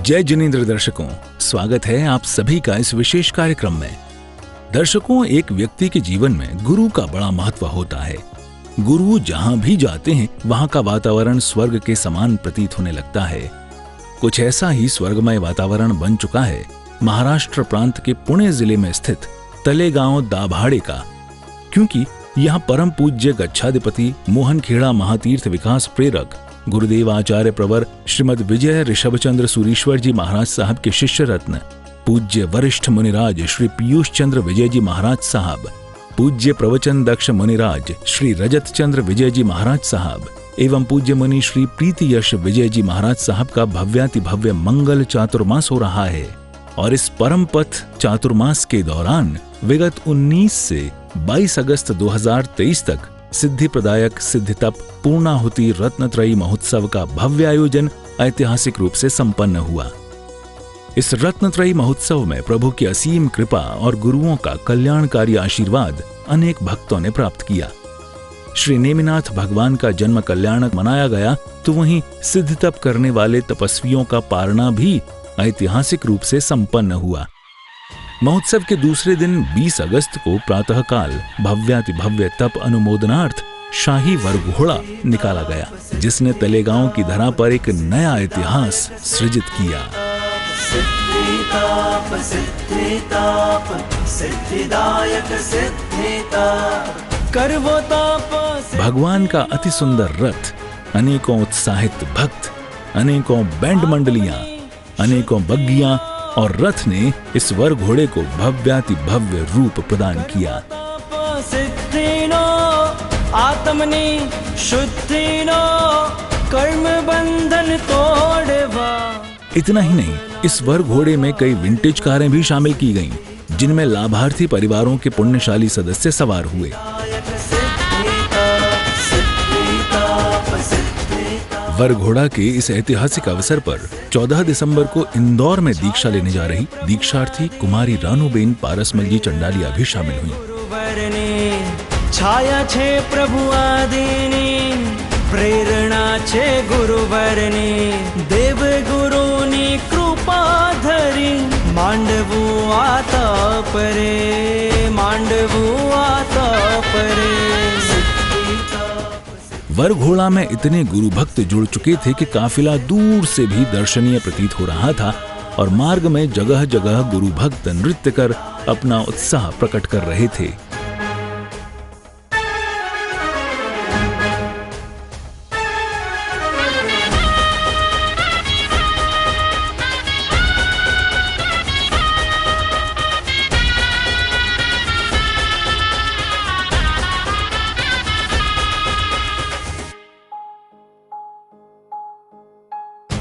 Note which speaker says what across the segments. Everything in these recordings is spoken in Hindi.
Speaker 1: जय जिनेंद्र दर्शकों, स्वागत है आप सभी का इस विशेष कार्यक्रम में। दर्शकों, एक व्यक्ति के जीवन में गुरु का बड़ा महत्व होता है। गुरु जहां भी जाते हैं वहां का वातावरण स्वर्ग के समान प्रतीत होने लगता है। कुछ ऐसा ही स्वर्गमय वातावरण बन चुका है महाराष्ट्र प्रांत के पुणे जिले में स्थित तलेगांव दाभाडे का, क्योंकि यहाँ परम पूज्य गच्छाधिपति मोहन खेड़ा महातीर्थ विकास प्रेरक गुरुदेव आचार्य प्रवर श्रीमद विजय ऋषभचंद्र सूरीश्वर जी महाराज साहब के शिष्य रत्न पूज्य वरिष्ठ मुनिराज श्री पीयूष चंद्र विजय जी महाराज साहब, पूज्य प्रवचन दक्ष मुनिराज श्री रजत चंद्र विजय जी महाराज साहब एवं पूज्य मुनि श्री प्रीति यश विजय जी महाराज साहब का भव्याति भव्य मंगल चातुर्मास हो रहा है। और इस परम पथ चातुर्मास के दौरान विगत 19 से 22 अगस्त 2023 तक सिद्धि प्रदायक सिद्धि तप पूर्णाहुति रत्नत्रयी महोत्सव का भव्य आयोजन ऐतिहासिक रूप से संपन्न हुआ। इस रत्नत्रयी महोत्सव में प्रभु की असीम कृपा और गुरुओं का कल्याणकारी आशीर्वाद अनेक भक्तों ने प्राप्त किया। श्री नेमिनाथ भगवान का जन्म कल्याणक मनाया गया, तो वहीं सिद्धि तप करने वाले तपस्वियों का पारणा भी ऐतिहासिक रूप से संपन्न हुआ। महोत्सव के दूसरे दिन 20 अगस्त को प्रातःकाल भव्याति भव्य तप अनुमोदनार्थ शाही वरघोड़ा निकाला गया, जिसने तलेगांव की धरा पर एक नया इतिहास सृजित किया। भगवान का अति सुंदर रथ, अनेकों उत्साहित भक्त, अनेकों बैंड मंडलियां, अनेकों बग्गियां और रथ ने इस वर घोड़े को भव्याति भव्य रूप प्रदान किया। आत्मनि शुद्धिनो कर्म बंधन तोड़वा। इतना ही नहीं, इस वर घोड़े में कई विंटेज कारें भी शामिल की गईं, जिनमें लाभार्थी परिवारों के पुण्यशाली सदस्य सवार हुए। वर घोड़ा के इस ऐतिहासिक अवसर पर 14 दिसंबर को इंदौर में दीक्षा लेने जा रही दीक्षार्थी कुमारी रानूबेन पारसमल जी चंडालिया भी शामिल हुई। छाया छे प्रभु आदिनी, प्रेरणा छे गुरुवरनी, देव गुरुनी कृपा धरी, मांडवू आता परे, मांडवू आता परे। वर घोड़ा में इतने गुरु भक्त जुड़ चुके थे कि काफिला दूर से भी दर्शनीय प्रतीत हो रहा था और मार्ग में जगह जगह गुरु भक्त नृत्य कर अपना उत्साह प्रकट कर रहे थे।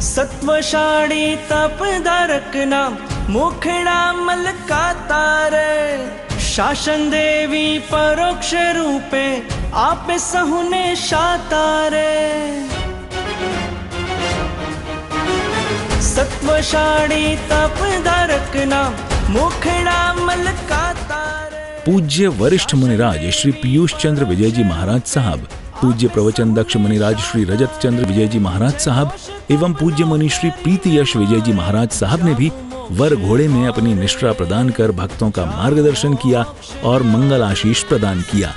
Speaker 1: सत्वशाड़ी तपधारक नाम मुखड़ा मलकातार, शासन देवी परोक्ष रूपे आप सहुने शातारे। सत्वशाड़ी तपधारक नाम मुखड़ा मलकातार। पूज्य वरिष्ठ मुनिराज श्री पीयूष चंद्र विजय जी महाराज साहब, पूज्य प्रवचन दक्ष मुनिराज श्री रजत चंद्र विजय जी महाराज साहब एवं पूज्य मुनि श्री प्रीति यश विजय जी महाराज साहब ने भी वर घोड़े में अपनी निष्ठा प्रदान कर भक्तों का मार्गदर्शन किया और मंगल आशीष प्रदान किया।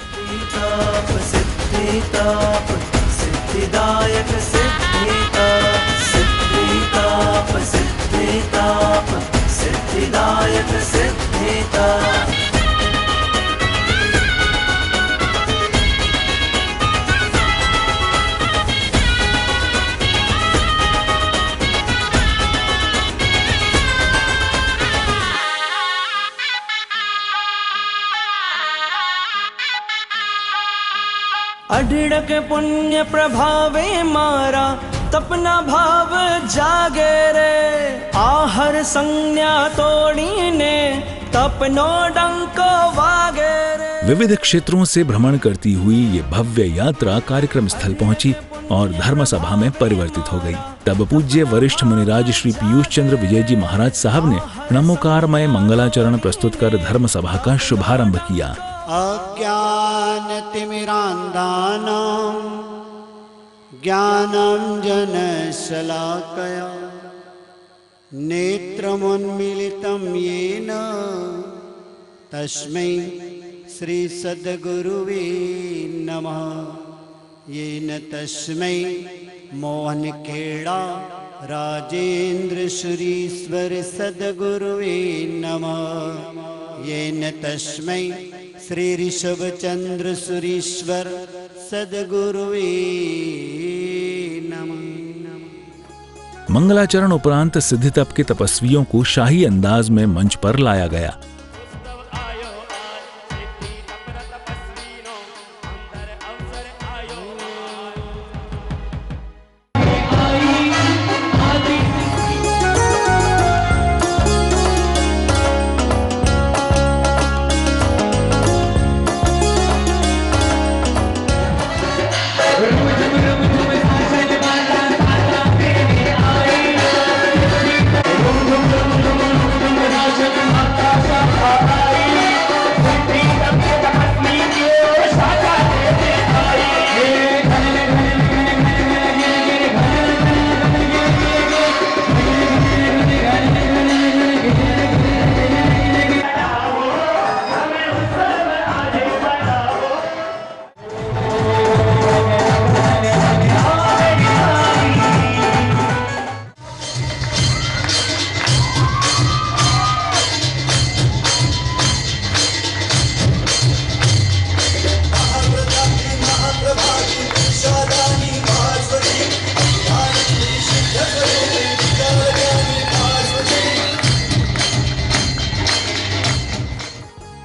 Speaker 1: अढड़क पुण्य प्रभावे मारा तपना भाव जागे रे, आहर संज्ञा तोड़ीने तपनो डंको वागे रे। विविध क्षेत्रों से भ्रमण करती हुई ये भव्य यात्रा कार्यक्रम स्थल पहुंची और धर्म सभा में परिवर्तित हो गई। तब पूज्य वरिष्ठ मुनिराज श्री पीयूष चंद्र विजय जी महाराज साहब ने नमोकारमय मंगलाचरण प्रस्तुत कर धर्म सभा का शुभारंभ किया।
Speaker 2: अज्ञान तिमिरान्धानां ज्ञानं जनशलाकया नेत्रमुन्मीलितं येन तस्मै श्रीसद्गुरुवे नमः। येन तस्मै मोहनखेड़ा राजेन्द्रसुरीश्वर सद्गुरुवे नमः। येन तस्मै श्री ऋषभचंद्र सुरीश्वर सद्गुरुवे नमः।
Speaker 1: मंगलाचरण उपरांत सिद्धि तप के तपस्वियों को शाही अंदाज में मंच पर लाया गया।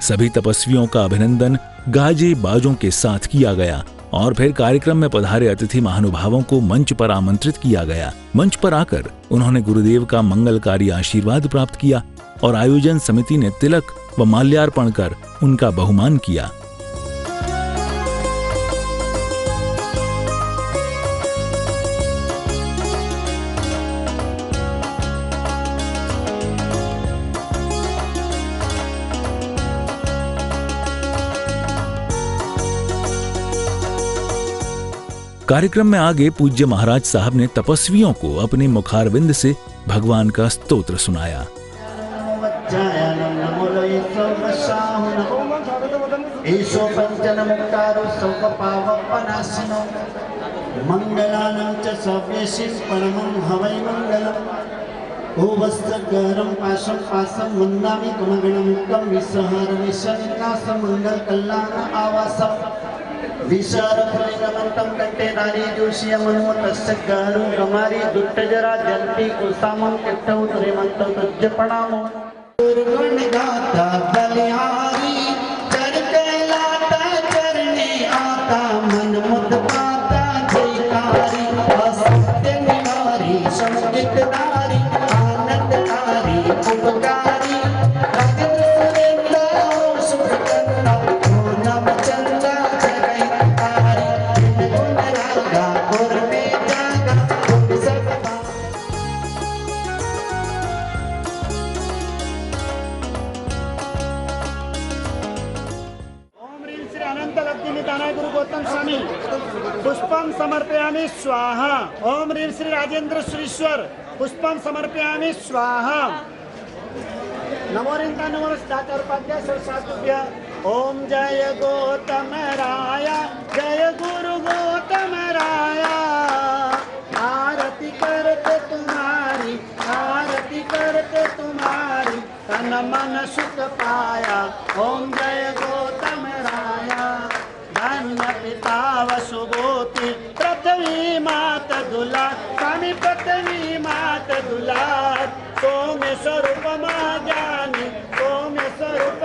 Speaker 1: सभी तपस्वियों का अभिनंदन गाजे बाजों के साथ किया गया और फिर कार्यक्रम में पधारे अतिथि महानुभावों को मंच पर आमंत्रित किया गया। मंच पर आकर उन्होंने गुरुदेव का मंगलकारी आशीर्वाद प्राप्त किया और आयोजन समिति ने तिलक व माल्यार्पण कर उनका बहुमान किया। कार्यक्रम में आगे पूज्य महाराज साहब ने तपस्वियों को अपने मुखारविंद से भगवान का स्तोत्र सुनाया।
Speaker 2: मंगलानं च सव्येशिं परमं हवै मंगलम्। ओ वस्त्रगरं पाशं पासं वन्दामि कमगणमुक्तं विसहरविशन्नासं मंगलकल्याण आवासम्। विशारफलिंगमन्तं कंठे नारी जोशीय मनुमतस्य गारु गमारी दुट्टजरा जंती कुसामं किट्टौ त्रिमन्तं तुज्य प्रणामो। गुरुगुण गाता बलिहारी चरते लाता चरणे आता मन मुद पाता जयकारी। असत्य निवारी संगीतधारी आनंदकारी उपकारी राजेंद्र सुरेंद्र सुखकंदा ओ नम चंदा पुष्पं समर्पयामि स्वाहा। ओम ह्रीं श्री राजेंद्र सुरीश्वर पुष्पं समर्पयामि स्वाहा। नमो रिंता नमो दातारुपाध्याय सरस्वतीभ्य। ओम जय गौतम राया जय गुरु गौतम राया। आरती करते तुम्हारी आरती करते तुम्हारी तन मन सुख पाया। ओम जय गौतम राया। धन्य पिता वसुभूति पृथ्वी मात दुलार स्वामी पृथ्वी मात दुलार। सोम्य स्वरूप ज्ञानी सोम्य स्वरूप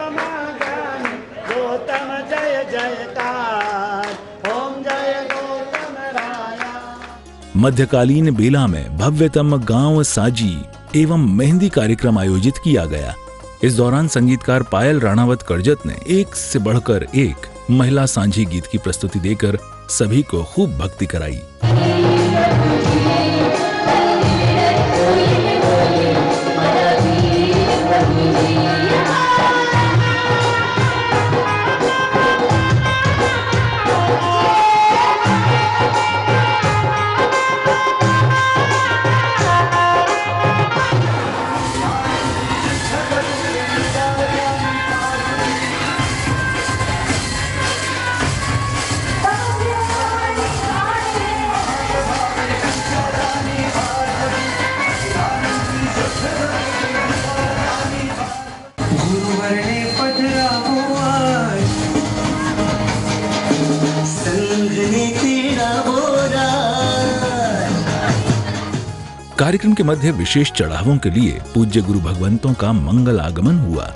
Speaker 2: ज्ञानी गौतम जय जयकार। ओम जय गौतम राया।
Speaker 1: मध्यकालीन बेला में भव्यतम गांव साजी एवं मेहंदी कार्यक्रम आयोजित किया गया। इस दौरान संगीतकार पायल राणावत करजत ने एक से बढ़कर एक महिला सांझी गीत की प्रस्तुति देकर सभी को खूब भक्ति कराई। कार्यक्रम के मध्य विशेष चढ़ावों के लिए पूज्य गुरु भगवंतों का मंगल आगमन हुआ।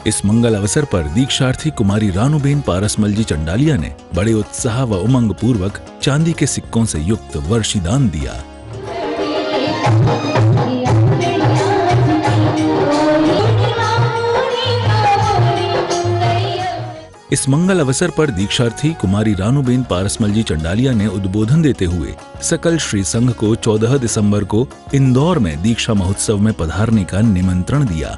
Speaker 1: इस मंगल अवसर पर दीक्षार्थी कुमारी रानूबेन पारसमल जी चंडालिया ने बड़े उत्साह व उमंग पूर्वक चांदी के सिक्कों से युक्त वर्षीदान दिया। इस मंगल अवसर पर दीक्षार्थी कुमारी रानूबेन पारसमल जी चंडालिया ने उद्बोधन देते हुए सकल श्री संघ को 14 दिसंबर को इंदौर में दीक्षा महोत्सव में पधारने का निमंत्रण दिया।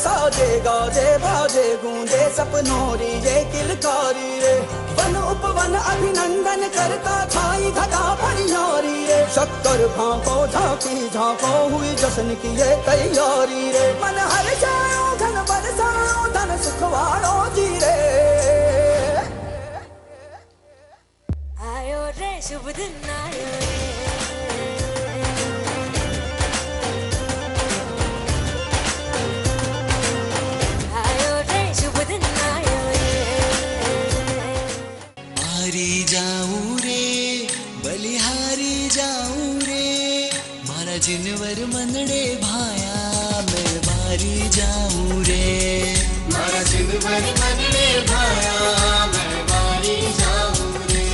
Speaker 3: साजे गाजे बाजे गूंजे सपनोरी ये किलकारी रे वन उपवन अभिनंदन करता छाई धगा परियारी रे शक्कर भांको झांकी झांको हुई जश्न की ये तैयारी रे मन हर जाओ धन बरसाओ धन सुखवाड़ो जी रे
Speaker 4: आयो रे शुभ दिन आयो रे
Speaker 5: जाऊं रे बलिहारी जाऊं रे मारा जिनवर मनड़े भाया मैं बारी जाऊं रे मारा जिनवर मनड़े भाया मैं बारी जाऊं रे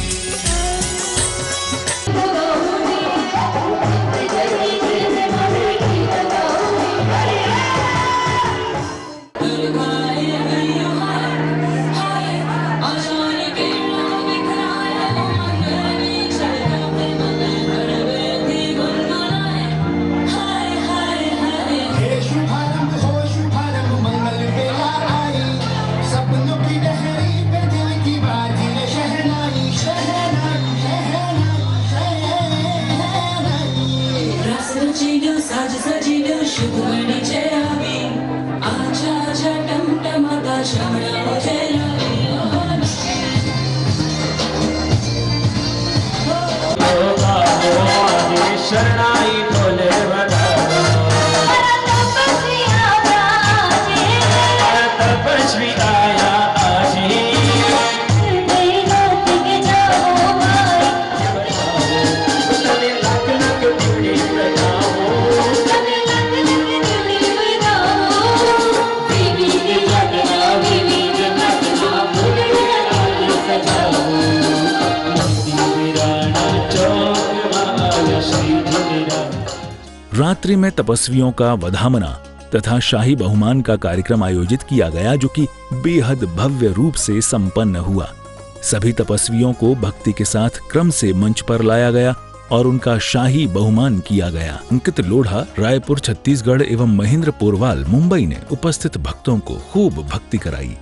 Speaker 1: रात्रि में तपस्वियों का वधामना तथा शाही बहुमान का कार्यक्रम आयोजित किया गया, जो कि बेहद भव्य रूप से संपन्न हुआ। सभी तपस्वियों को भक्ति के साथ क्रम से मंच पर लाया गया और उनका शाही बहुमान किया गया। अंकित लोढ़ा रायपुर छत्तीसगढ़ एवं महेंद्र पोरवाल मुंबई ने उपस्थित भक्तों को खूब भक्ति कराई।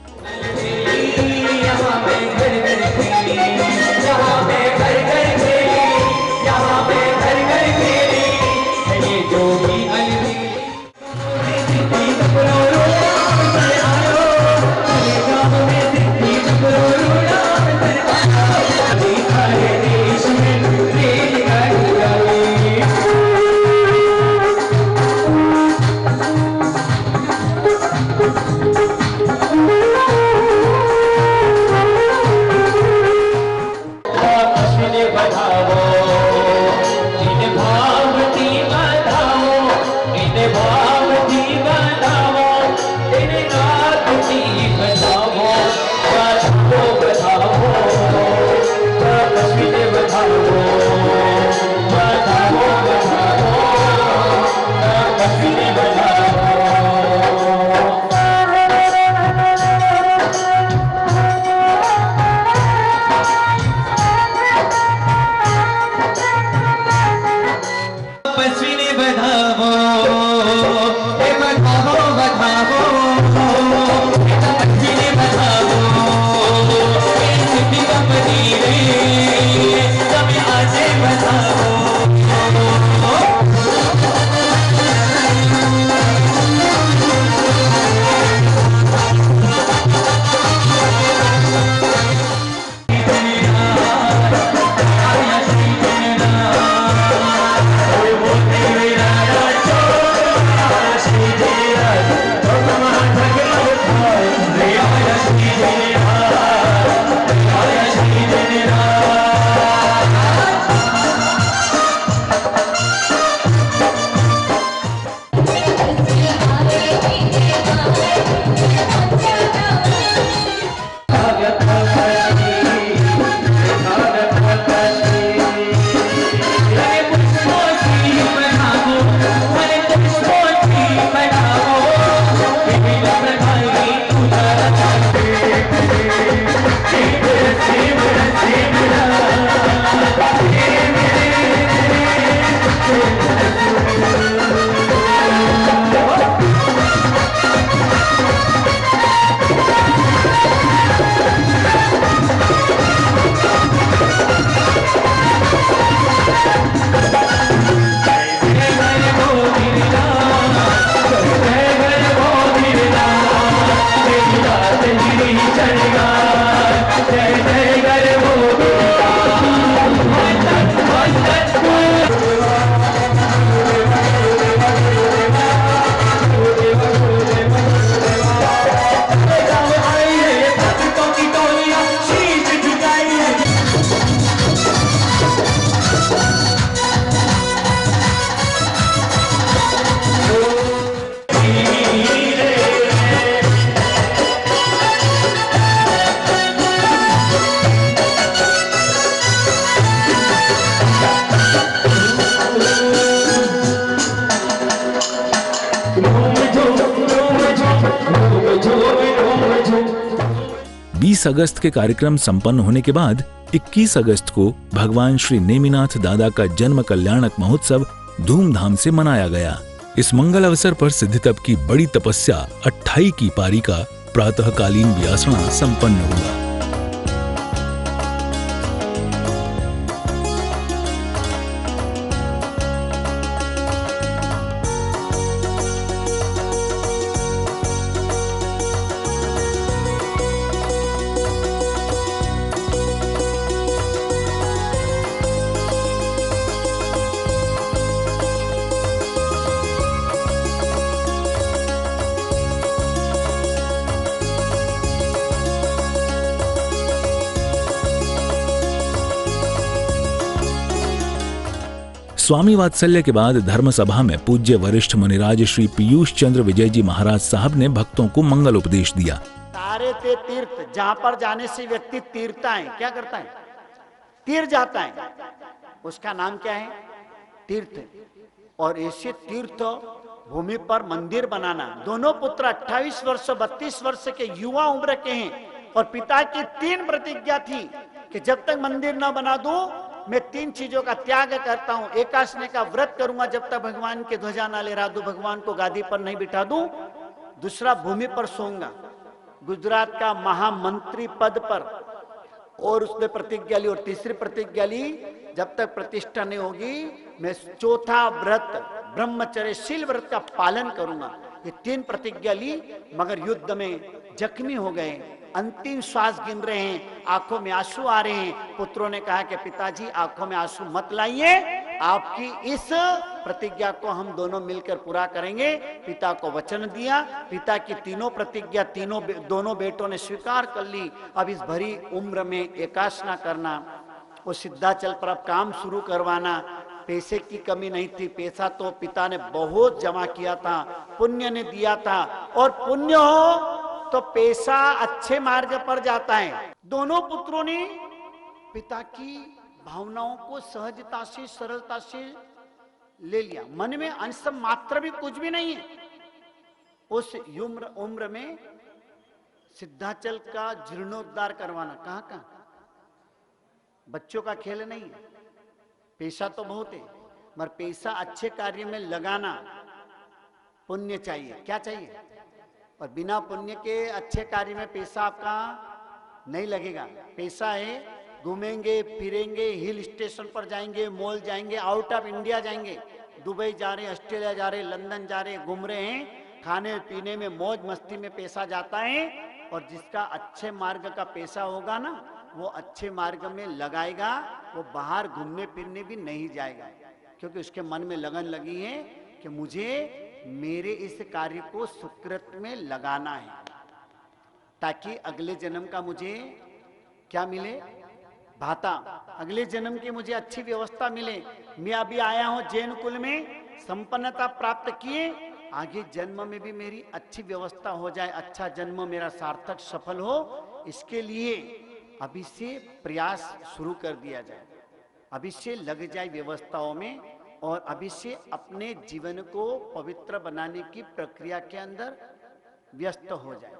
Speaker 1: 20 अगस्त के कार्यक्रम संपन्न होने के बाद 21 अगस्त को भगवान श्री नेमिनाथ दादा का जन्म कल्याणक महोत्सव धूमधाम से मनाया गया। इस मंगल अवसर पर सिद्धितप की बड़ी तपस्या 28 की पारी का प्रातःकालीन व्यासना संपन्न हुआ। स्वामी वात्सल्य के बाद धर्म सभा में पूज्य वरिष्ठ मुनिराज श्री पीयूष चंद्र विजय जी महाराज साहब ने भक्तों को मंगल उपदेश दिया।
Speaker 2: तारे ते तीर्थ, जहां पर जाने से व्यक्ति तीरता है, क्या करता है? तीर जाता है, उसका नाम क्या है? तीर्थ। और ऐसे तीर्थ भूमि पर मंदिर बनाना। दोनों पुत्र 28 वर्ष 32 वर्ष के युवा उम्र के हैं और पिता की 3 प्रतिज्ञा थी कि जब तक मंदिर न बना दूं मैं 3 चीजों का त्याग करता हूं। एकादशी का व्रत करूंगा जब तक भगवान के ध्वजा ना लहरा दूं, भगवान को गादी पर नहीं बिठा दूं। दूसरा, भूमि पर सोऊंगा, गुजरात का महामंत्री पद पर। और उसने प्रतिज्ञा ली। और तीसरी प्रतिज्ञा ली, जब तक प्रतिष्ठा नहीं होगी मैं चौथा व्रत ब्रह्मचर्यशील व्रत का पालन करूंगा। ये 3 प्रतिज्ञा ली, मगर युद्ध में जख्मी हो गए, अंतिम श्वास गिन रहे हैं, आंखों में आंसू आ रहे हैं। पुत्रों ने कहा कि पिताजी आंखों में आंसू मत लाइए, आपकी इस प्रतिज्ञा को हम दोनों मिलकर पूरा करेंगे। पिता को वचन दिया। पिता की तीनों प्रतिज्ञा दोनों बेटों ने स्वीकार कर ली। अब इस भरी उम्र में एकादशी करना, वो सिद्धाचल पर अब काम शुरू करवाना। पैसे की कमी नहीं थी, पैसा तो पिता ने बहुत जमा किया था, पुण्य ने दिया था। और पुण्य हो तो पैसा अच्छे मार्ग पर जाता है। दोनों पुत्रों ने पिता की भावनाओं को सहजता से सरलता से ले लिया। मन में अंश मात्र भी कुछ भी नहीं है। उस उम्र में सिद्धाचल का जीर्णोद्धार करवाना कहां कहां, बच्चों का खेल नहीं है। पैसा तो बहुत है, मगर पैसा अच्छे कार्य में लगाना, पुण्य चाहिए। क्या चाहिए? और बिना पुण्य के अच्छे कार्य में पैसा आपका नहीं लगेगा। पैसा है, घूमेंगे फिरेंगे, हिल स्टेशन पर जाएंगे, मॉल जाएंगे, आउट ऑफ इंडिया जाएंगे, दुबई जा रहे, ऑस्ट्रेलिया जा रहे, लंदन जा रहे, घूम रहे हैं। खाने पीने में मौज मस्ती में पैसा जाता है। और जिसका अच्छे मार्ग का पैसा होगा ना, वो अच्छे मार्ग में लगाएगा, वो बाहर घूमने फिरने भी नहीं जाएगा, क्योंकि उसके मन में लगन लगी है कि मुझे मेरे इस कार्य को सुकृत में लगाना है, ताकि अगले जन्म का मुझे क्या मिले? भाता। अगले जन्म की मुझे अच्छी व्यवस्था मिले। मैं अभी आया हूं जैन कुल में, संपन्नता प्राप्त किए, आगे जन्म में भी मेरी अच्छी व्यवस्था हो जाए, अच्छा जन्म मेरा सार्थक सफल हो। इसके लिए अभी से प्रयास शुरू कर दिया जाए, अभी से लग जाए व्यवस्थाओं में, और अभी से अपने जीवन को पवित्र बनाने की प्रक्रिया के अंदर व्यस्त हो जाए।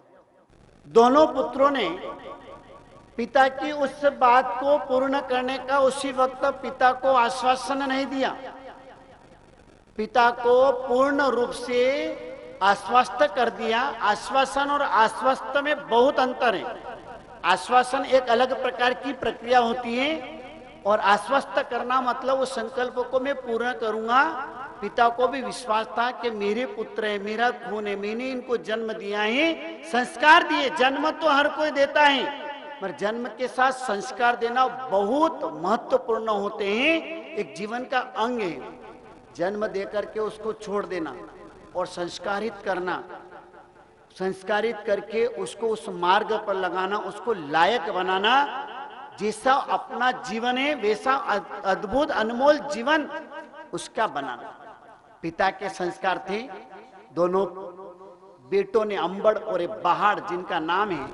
Speaker 2: दोनों पुत्रों ने पिता की उस बात को पूर्ण करने का उसी वक्त पिता को आश्वासन नहीं दिया। पिता को पूर्ण रूप से आश्वस्त कर दिया। आश्वासन और आश्वस्त में बहुत अंतर है। आश्वासन एक अलग प्रकार की प्रक्रिया होती है, और आश्वस्त करना मतलब उस संकल्प को मैं पूर्ण करूंगा। पिता को भी विश्वास था कि मेरे पुत्र है, मेरा खून है, मैंने इनको जन्म दिया है, संस्कार दिए। जन्म तो हर कोई देता है, पर जन्म के साथ संस्कार देना बहुत महत्वपूर्ण होते हैं, एक जीवन का अंग है। जन्म देकर के उसको छोड़ देना और संस्कारित करना, संस्कारित करके उसको उस मार्ग पर लगाना, उसको लायक बनाना। जैसा अपना जीवन है वैसा अद्भुत अनमोल जीवन उसका बनाना। पिता के संस्कार थे। दोनों बेटों ने अंबड़ और एक बहाड़, जिनका नाम है,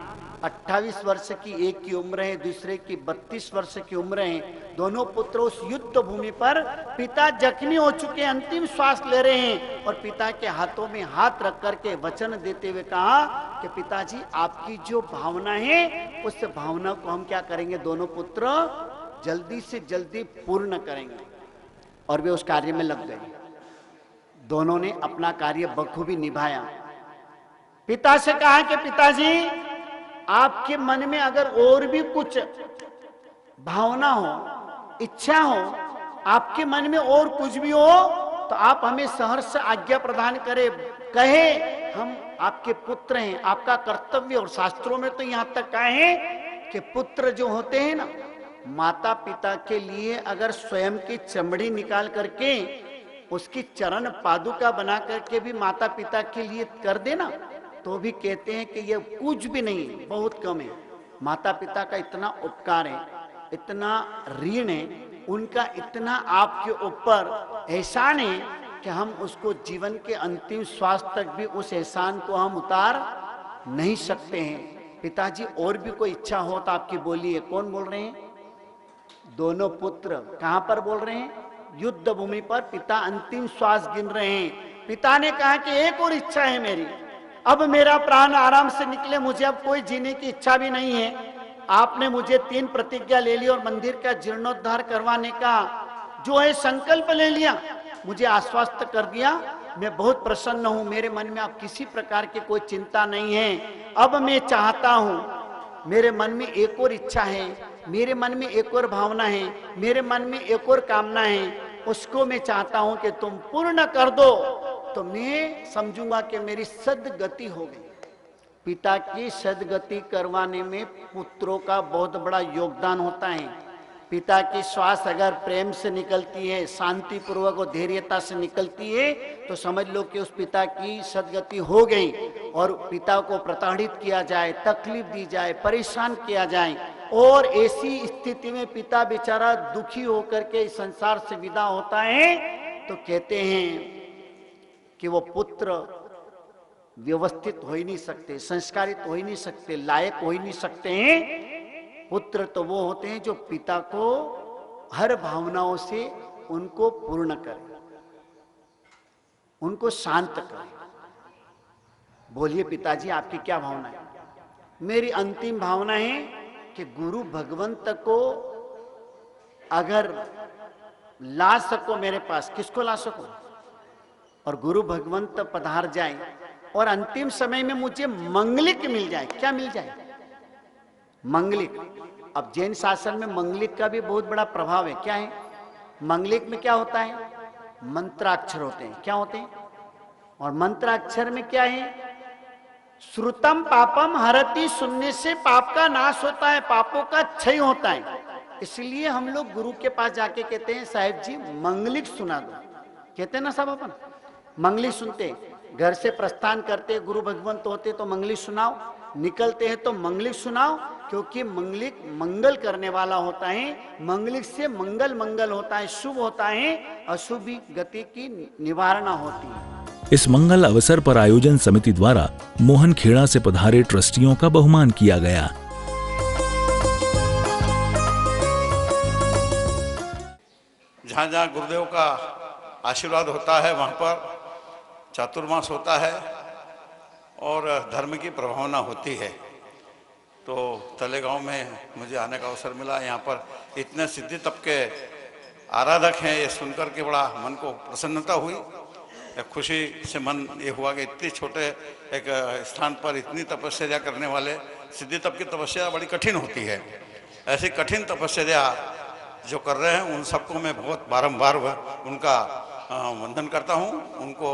Speaker 2: 28 वर्ष की एक की उम्र है, दूसरे की 32 वर्ष की उम्र है। दोनों पुत्र उस युद्ध भूमि पर, पिता जख्मी हो चुके, अंतिम श्वास ले रहे हैं, और पिता के हाथों में हाथ रख करके वचन देते हुए कहा कि पिताजी आपकी जो भावना है उस भावना को हम क्या करेंगे, दोनों पुत्र जल्दी से जल्दी पूर्ण करेंगे। और वे उस कार्य में लग गए। दोनों ने अपना कार्य बखूबी निभाया। पिता से कहा कि पिताजी आपके मन में अगर और भी कुछ भावना हो, इच्छा हो, आपके मन में और कुछ भी हो तो आप हमें सहर्ष आज्ञा प्रदान करें, कहे हम आपके पुत्र हैं, आपका कर्तव्य। और शास्त्रों में तो यहां तक कहा है कि पुत्र जो होते हैं ना, माता पिता के लिए अगर स्वयं की चमड़ी निकाल करके उसकी चरण पादुका बना करके भी माता पिता के लिए कर देना तो भी कहते हैं कि ये कुछ भी नहीं, बहुत कम है। माता पिता का इतना उपकार है, इतना ऋण है, उनका इतना आपके ऊपर एहसान है कि हम उसको जीवन के अंतिम श्वास तक भी उस एहसान को हम उतार नहीं सकते हैं। पिताजी और भी कोई इच्छा हो तो आपकी बोलिए। कौन बोल रहे हैं? दोनों पुत्र। कहां पर बोल रहे हैं? युद्ध भूमि पर पिता अंतिम श्वास गिन रहे हैं। पिता ने कहा कि एक और इच्छा है मेरी, अब मेरा प्राण आराम से निकले, मुझे अब कोई जीने की इच्छा भी नहीं है। आपने मुझे 3 प्रतिज्ञा ले ली और मंदिर का जीर्णोद्धार करवाने का जो है संकल्प ले लिया, मुझे आश्वस्त कर दिया। मैं बहुत प्रसन्न हूं, मेरे मन में अब किसी प्रकार की कोई चिंता नहीं है। अब मैं चाहता हूं, मेरे मन में एक और इच्छा है, मेरे मन में एक और भावना है, मेरे मन में एक और कामना है, उसको मैं चाहता हूं कि तुम पूर्ण कर दो तो मैं समझूंगा कि मेरी सद्गति हो गई। पिता की सद्गति करवाने में पुत्रों का बहुत बड़ा योगदान होता है। पिता की श्वास अगर प्रेम से निकलती है, शांति पूर्वक और धैर्यता से निकलती है तो समझ लो कि उस पिता की सद्गति हो गई। और पिता को प्रताड़ित किया जाए, तकलीफ दी जाए, परेशान किया जाए और ऐसी स्थिति में पिता बेचारा दुखी होकर के इस संसार से विदा होता है तो कहते हैं कि वो पुत्र व्यवस्थित हो ही नहीं सकते, संस्कारित हो ही नहीं सकते, लायक हो ही नहीं सकते हैं। पुत्र तो वो होते हैं जो पिता को हर भावनाओं से उनको पूर्ण करे, उनको शांत करे। बोलिए पिताजी आपकी क्या भावना है? मेरी अंतिम भावना है कि गुरु भगवंत को अगर ला सको मेरे पास, किसको ला सको? और गुरु भगवंत पधार जाए और अंतिम समय में मुझे मंगलिक मिल जाए। क्या मिल जाए? मंगलिक। अब जैन शासन में मंगलिक का भी बहुत बड़ा प्रभाव है। क्या है मंगलिक में? क्या होता है? मंत्राक्षर होते हैं। क्या होते हैं? और मंत्राक्षर में क्या है? श्रुतम पापम हरति, सुनने से पाप का नाश होता है, पापों का क्षय होता है। इसलिए हम लोग गुरु के पास जाके कहते हैं साहिब जी मंगलिक सुना दो। कहते हैं ना सब अपन मंगलिक सुनते, घर से प्रस्थान करते गुरु भगवंत होते तो मंगलिक सुनाओ, निकलते हैं तो मंगलिक सुनाओ, क्योंकि मंगलिक मंगल करने वाला होता है। मंगलिक से मंगल मंगल होता है, शुभ होता है, अशुभ गति की निवारणा होती है।
Speaker 1: इस मंगल अवसर पर आयोजन समिति द्वारा मोहन खेड़ा से पधारे ट्रस्टियों का बहुमान किया गया।
Speaker 6: जहाँ जहाँ गुरुदेव का आशीर्वाद होता है वहाँ पर चातुर्मास होता है और धर्म की प्रभावना होती है। तो तलेगांव में मुझे आने का अवसर मिला। यहाँ पर इतने सिद्धि तप के आराधक हैं, ये सुनकर के बड़ा मन को प्रसन्नता हुई। एक खुशी से मन ये हुआ कि इतने छोटे एक स्थान पर इतनी तपस्या करने वाले, सिद्धि तप की तपस्या बड़ी कठिन होती है। ऐसी कठिन तपस्या जो कर रहे हैं उन सबको मैं बहुत बारंबार उनका वंदन करता हूँ, उनको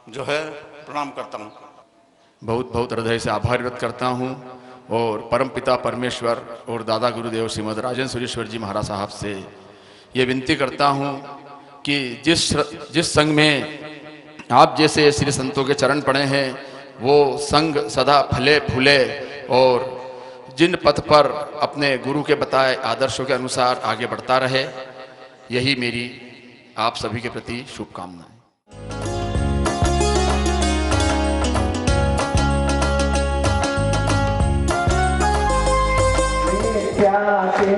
Speaker 6: जो है प्रणाम करता हूँ।
Speaker 7: बहुत बहुत हृदय से आभार व्यक्त करता हूँ और परमपिता परमेश्वर और दादा गुरुदेव श्रीमद राजन सुरेश्वर जी महाराज साहब से ये विनती करता हूँ कि जिस संघ में आप जैसे श्री संतों के चरण पड़े हैं वो संघ सदा फले फूले और जिन पथ पर अपने गुरु के बताए आदर्शों के अनुसार आगे बढ़ता रहे। यही मेरी आप सभी के प्रति शुभकामनाएं।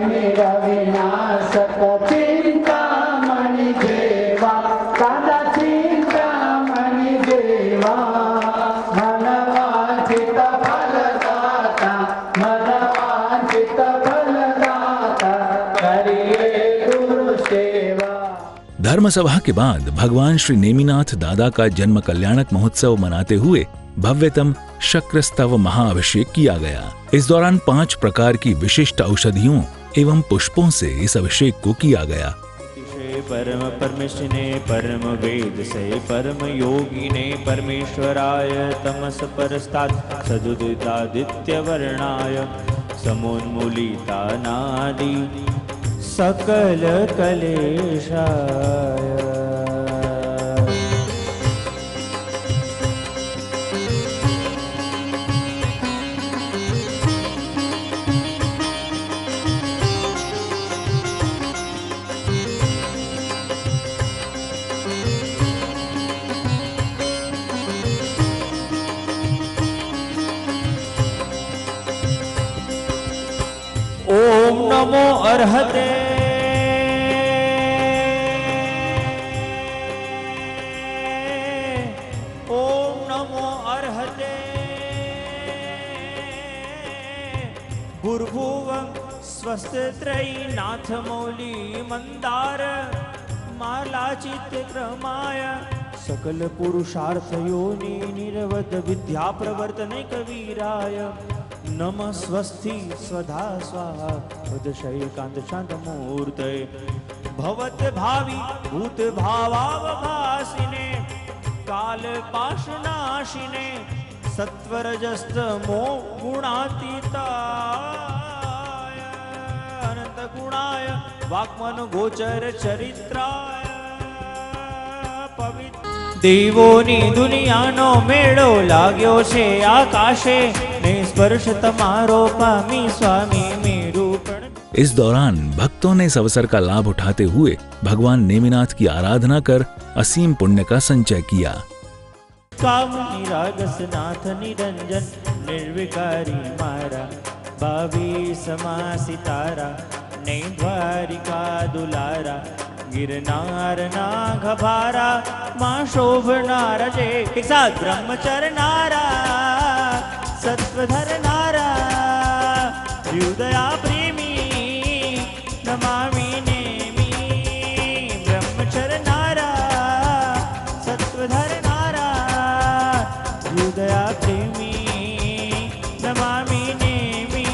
Speaker 3: मेरा विनाश चिंता मणि देवा, दादा चिंता मणि देवा, मनवा
Speaker 1: धर्म सभा के बाद भगवान श्री नेमिनाथ दादा का जन्म कल्याणक महोत्सव मनाते हुए भव्यतम शक्रस्तव महाअभिषेक किया गया। इस दौरान 5 प्रकार की विशिष्ट औषधियों एवं पुष्पों से इस अभिषेक को किया गया।
Speaker 8: परम परमेशिने परम वेद से परम योगिने परमेश्वराय तमस परस्तात् सदुदितादित्य वर्णाय समोन्मूलिता नादि सकल कलेशाय। ओम नमो अर्हते ओम नमो अर्हते भूर्भुवं स्वस्त्रयी नाथ मौली मंदार मालाचित क्रमाय सकल पुरुषार्थ योनि निरवध विद्या प्रवर्तने कवीराय नमः स्वस्ति स्वधा स्वाहा हृदशैकांत शांत मूर्तये भवत भावी भूत भावावभासिने काल पाशनाशिने सत्वरजस्तमो गुणातीताय अनंत गुणाय वाक्मन गोचर चरित्राय पवित्र देवोनी दुनियानो मेळो लाग्यो छे आकाशे ने स्पर्श तमारो पामी स्वामी मेरु प्रण।
Speaker 1: इस दौरान भक्तों ने इस अवसर का लाभ उठाते हुए भगवान नेमिनाथ की आराधना कर असीम पुण्य का संचय किया।
Speaker 8: कामनी रागस नाथ निरंजन निर्विकारी मारा भावी समा सितारा ने द्वारिका दुलारा गिरनार ना घभारा मां शोभनारा जे एक साथ ब्रह्मचरनारा सत्वधरनारा हृदया प्रेमी नमामि नेमि ब्रह्मचरनारा सत्वधरनारा हृदया प्रेमी नमामि नेमि।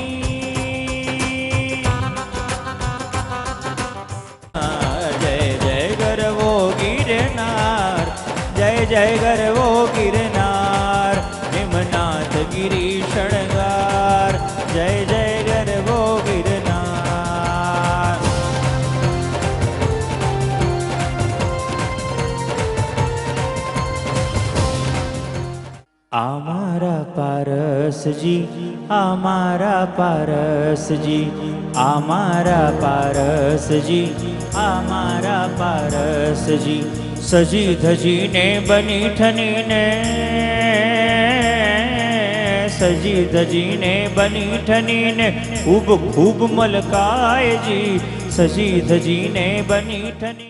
Speaker 8: जय जय गर्वो गिरनार जय जय गर्वो गिरनार निमनाथ गिरी शृंगार जय जय गर्वो गिरनार। आमारा पारस जी आमारा पारस जी आमारा पारस जी आमारा पारस जी सजी धजी ने बनी ठनी ने सजी धजी ने बनी ठनी ने खूब खूब मलकाए जी सजी धजी ने बनी ठनी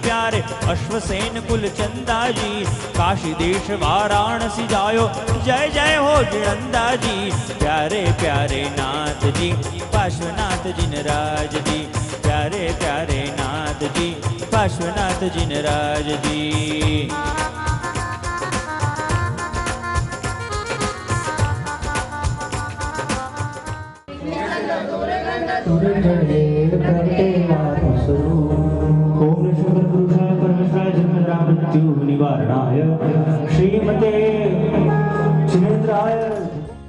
Speaker 8: प्यारे अश्वसेन कुल चंदा जी काशी देश वाराणसी जायो जय जय हो जिणंदा जी प्यारे प्यारे नाथ जी पार्श्वनाथ जिनराज जी प्यारे प्यारे नाथ जी पार्श्वनाथ जिनराज जी।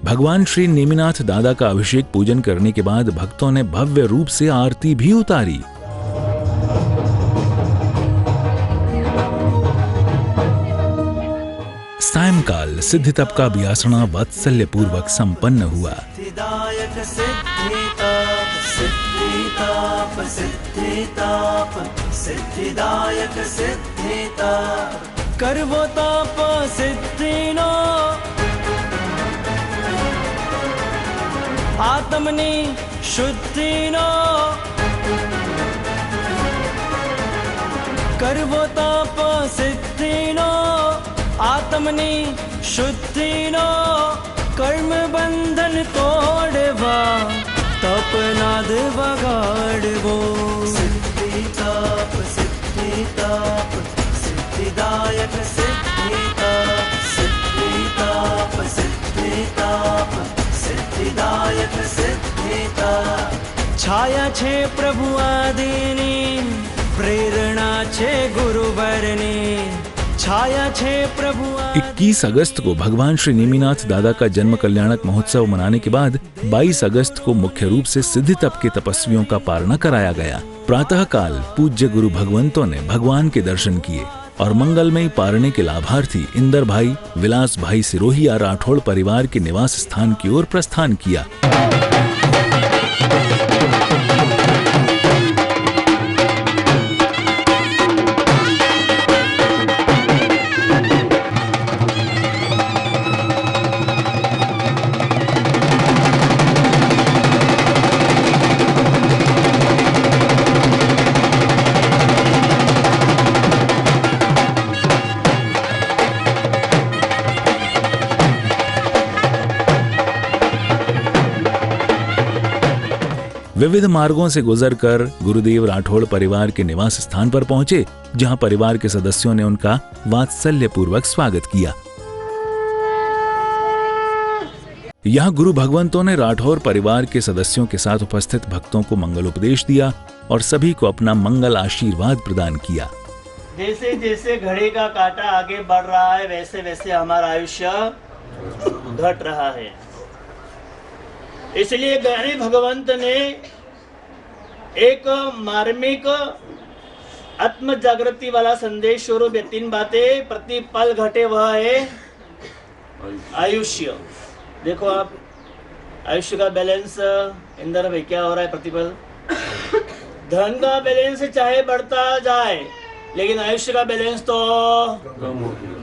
Speaker 1: भगवान श्री नेमिनाथ दादा का अभिषेक पूजन करने के बाद भक्तों ने भव्य रूप से आरती भी उतारी। सायंकाल सिद्धि तप का व्यासना वात्सल्य पूर्वक संपन्न हुआ।
Speaker 5: सिद्धिदायक सिद्धिताप सिद्धिताप सिद्धिताप सिद्धिदायक सिद्धिताप करवो ताप सिद्धिनो आत्मनि शुद्धिनो करवो ताप सिद्धिनो आत्मनि शुद्धिनो कर्म बंधन तोड़वा तपनाद वगाड़वो सिद्धिताप सिद्धिताप सिद्धिताप सिद्धिदायक सिद्धिताप सिद्धिताप सिद्धिताप सिद्धिदायक सिद्धिताप छाया छे प्रभु आदिनी प्रेरणा छे गुरुवरनी छाया छे प्रभु
Speaker 1: 21 अगस्त को भगवान श्री नेमिनाथ दादा का जन्म कल्याणक महोत्सव मनाने के बाद 22 अगस्त को मुख्य रूप से सिद्धि तप के तपस्वियों का पारणा कराया गया। प्रातः काल पूज्य गुरु भगवंतों ने भगवान के दर्शन किए और मंगलमयी पारणे के लाभार्थी इंदर भाई विलास भाई सिरोहिया राठौड़ परिवार के निवास स्थान की ओर प्रस्थान किया। विविध मार्गों से गुजरकर गुरुदेव राठौड़ परिवार के निवास स्थान पर पहुंचे, जहां परिवार के सदस्यों ने उनका वात्सल्य पूर्वक स्वागत किया। यहां गुरु भगवंतों ने राठौड़ परिवार के सदस्यों के साथ उपस्थित भक्तों को मंगलोपदेश दिया और सभी को अपना मंगल आशीर्वाद प्रदान किया।
Speaker 5: जैसे जैसे घड़ी का कांटा आगे बढ़ रहा है वैसे वैसे हमारा आयुष्य घट रहा है। इसलिए ज्ञानी भगवंत ने एक मार्मिक आत्म जागृति वाला संदेश स्वरूप 3 बातें, प्रति पल घटे वह है आयुष्य। देखो आप आयुष्य का बैलेंस इंदर भाई क्या हो रहा है प्रतिपल। धन का बैलेंस चाहे बढ़ता जाए लेकिन आयुष्य का बैलेंस तो कम हो गया।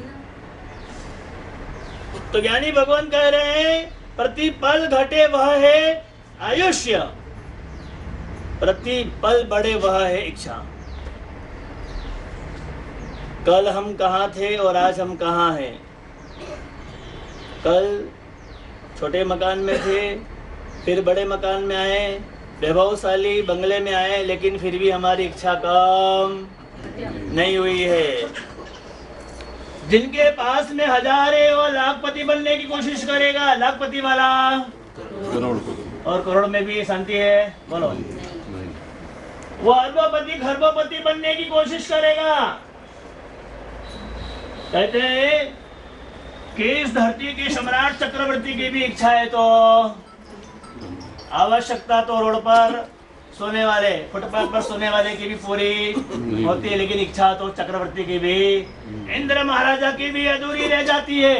Speaker 5: तो ज्ञानी भगवान कह रहे हैं प्रति पल घटे वह है आयुष्य, प्रति पल बढ़े वह है इच्छा। कल हम कहाँ थे और आज हम कहाँ हैं। कल छोटे मकान में थे, फिर बड़े मकान में आए, वैभवशाली बंगले में आए, लेकिन फिर भी हमारी इच्छा कम नहीं हुई है। जिनके पास में हजार है वो लाखपति बनने की कोशिश करेगा, लाखपति वाला और करोड़ में भी शांति है, बोलो। वो अरबपति खरबपति बनने की कोशिश करेगा। कहते हैं कि इस धरती के सम्राट चक्रवर्ती की भी इच्छा है, तो आवश्यकता तो रोड पर सोने वाले, फुटपाथ पर सोने वाले की भी पूरी होती है, लेकिन इच्छा तो चक्रवर्ती की भी, इंद्र महाराजा की भी अधूरी रह जाती है।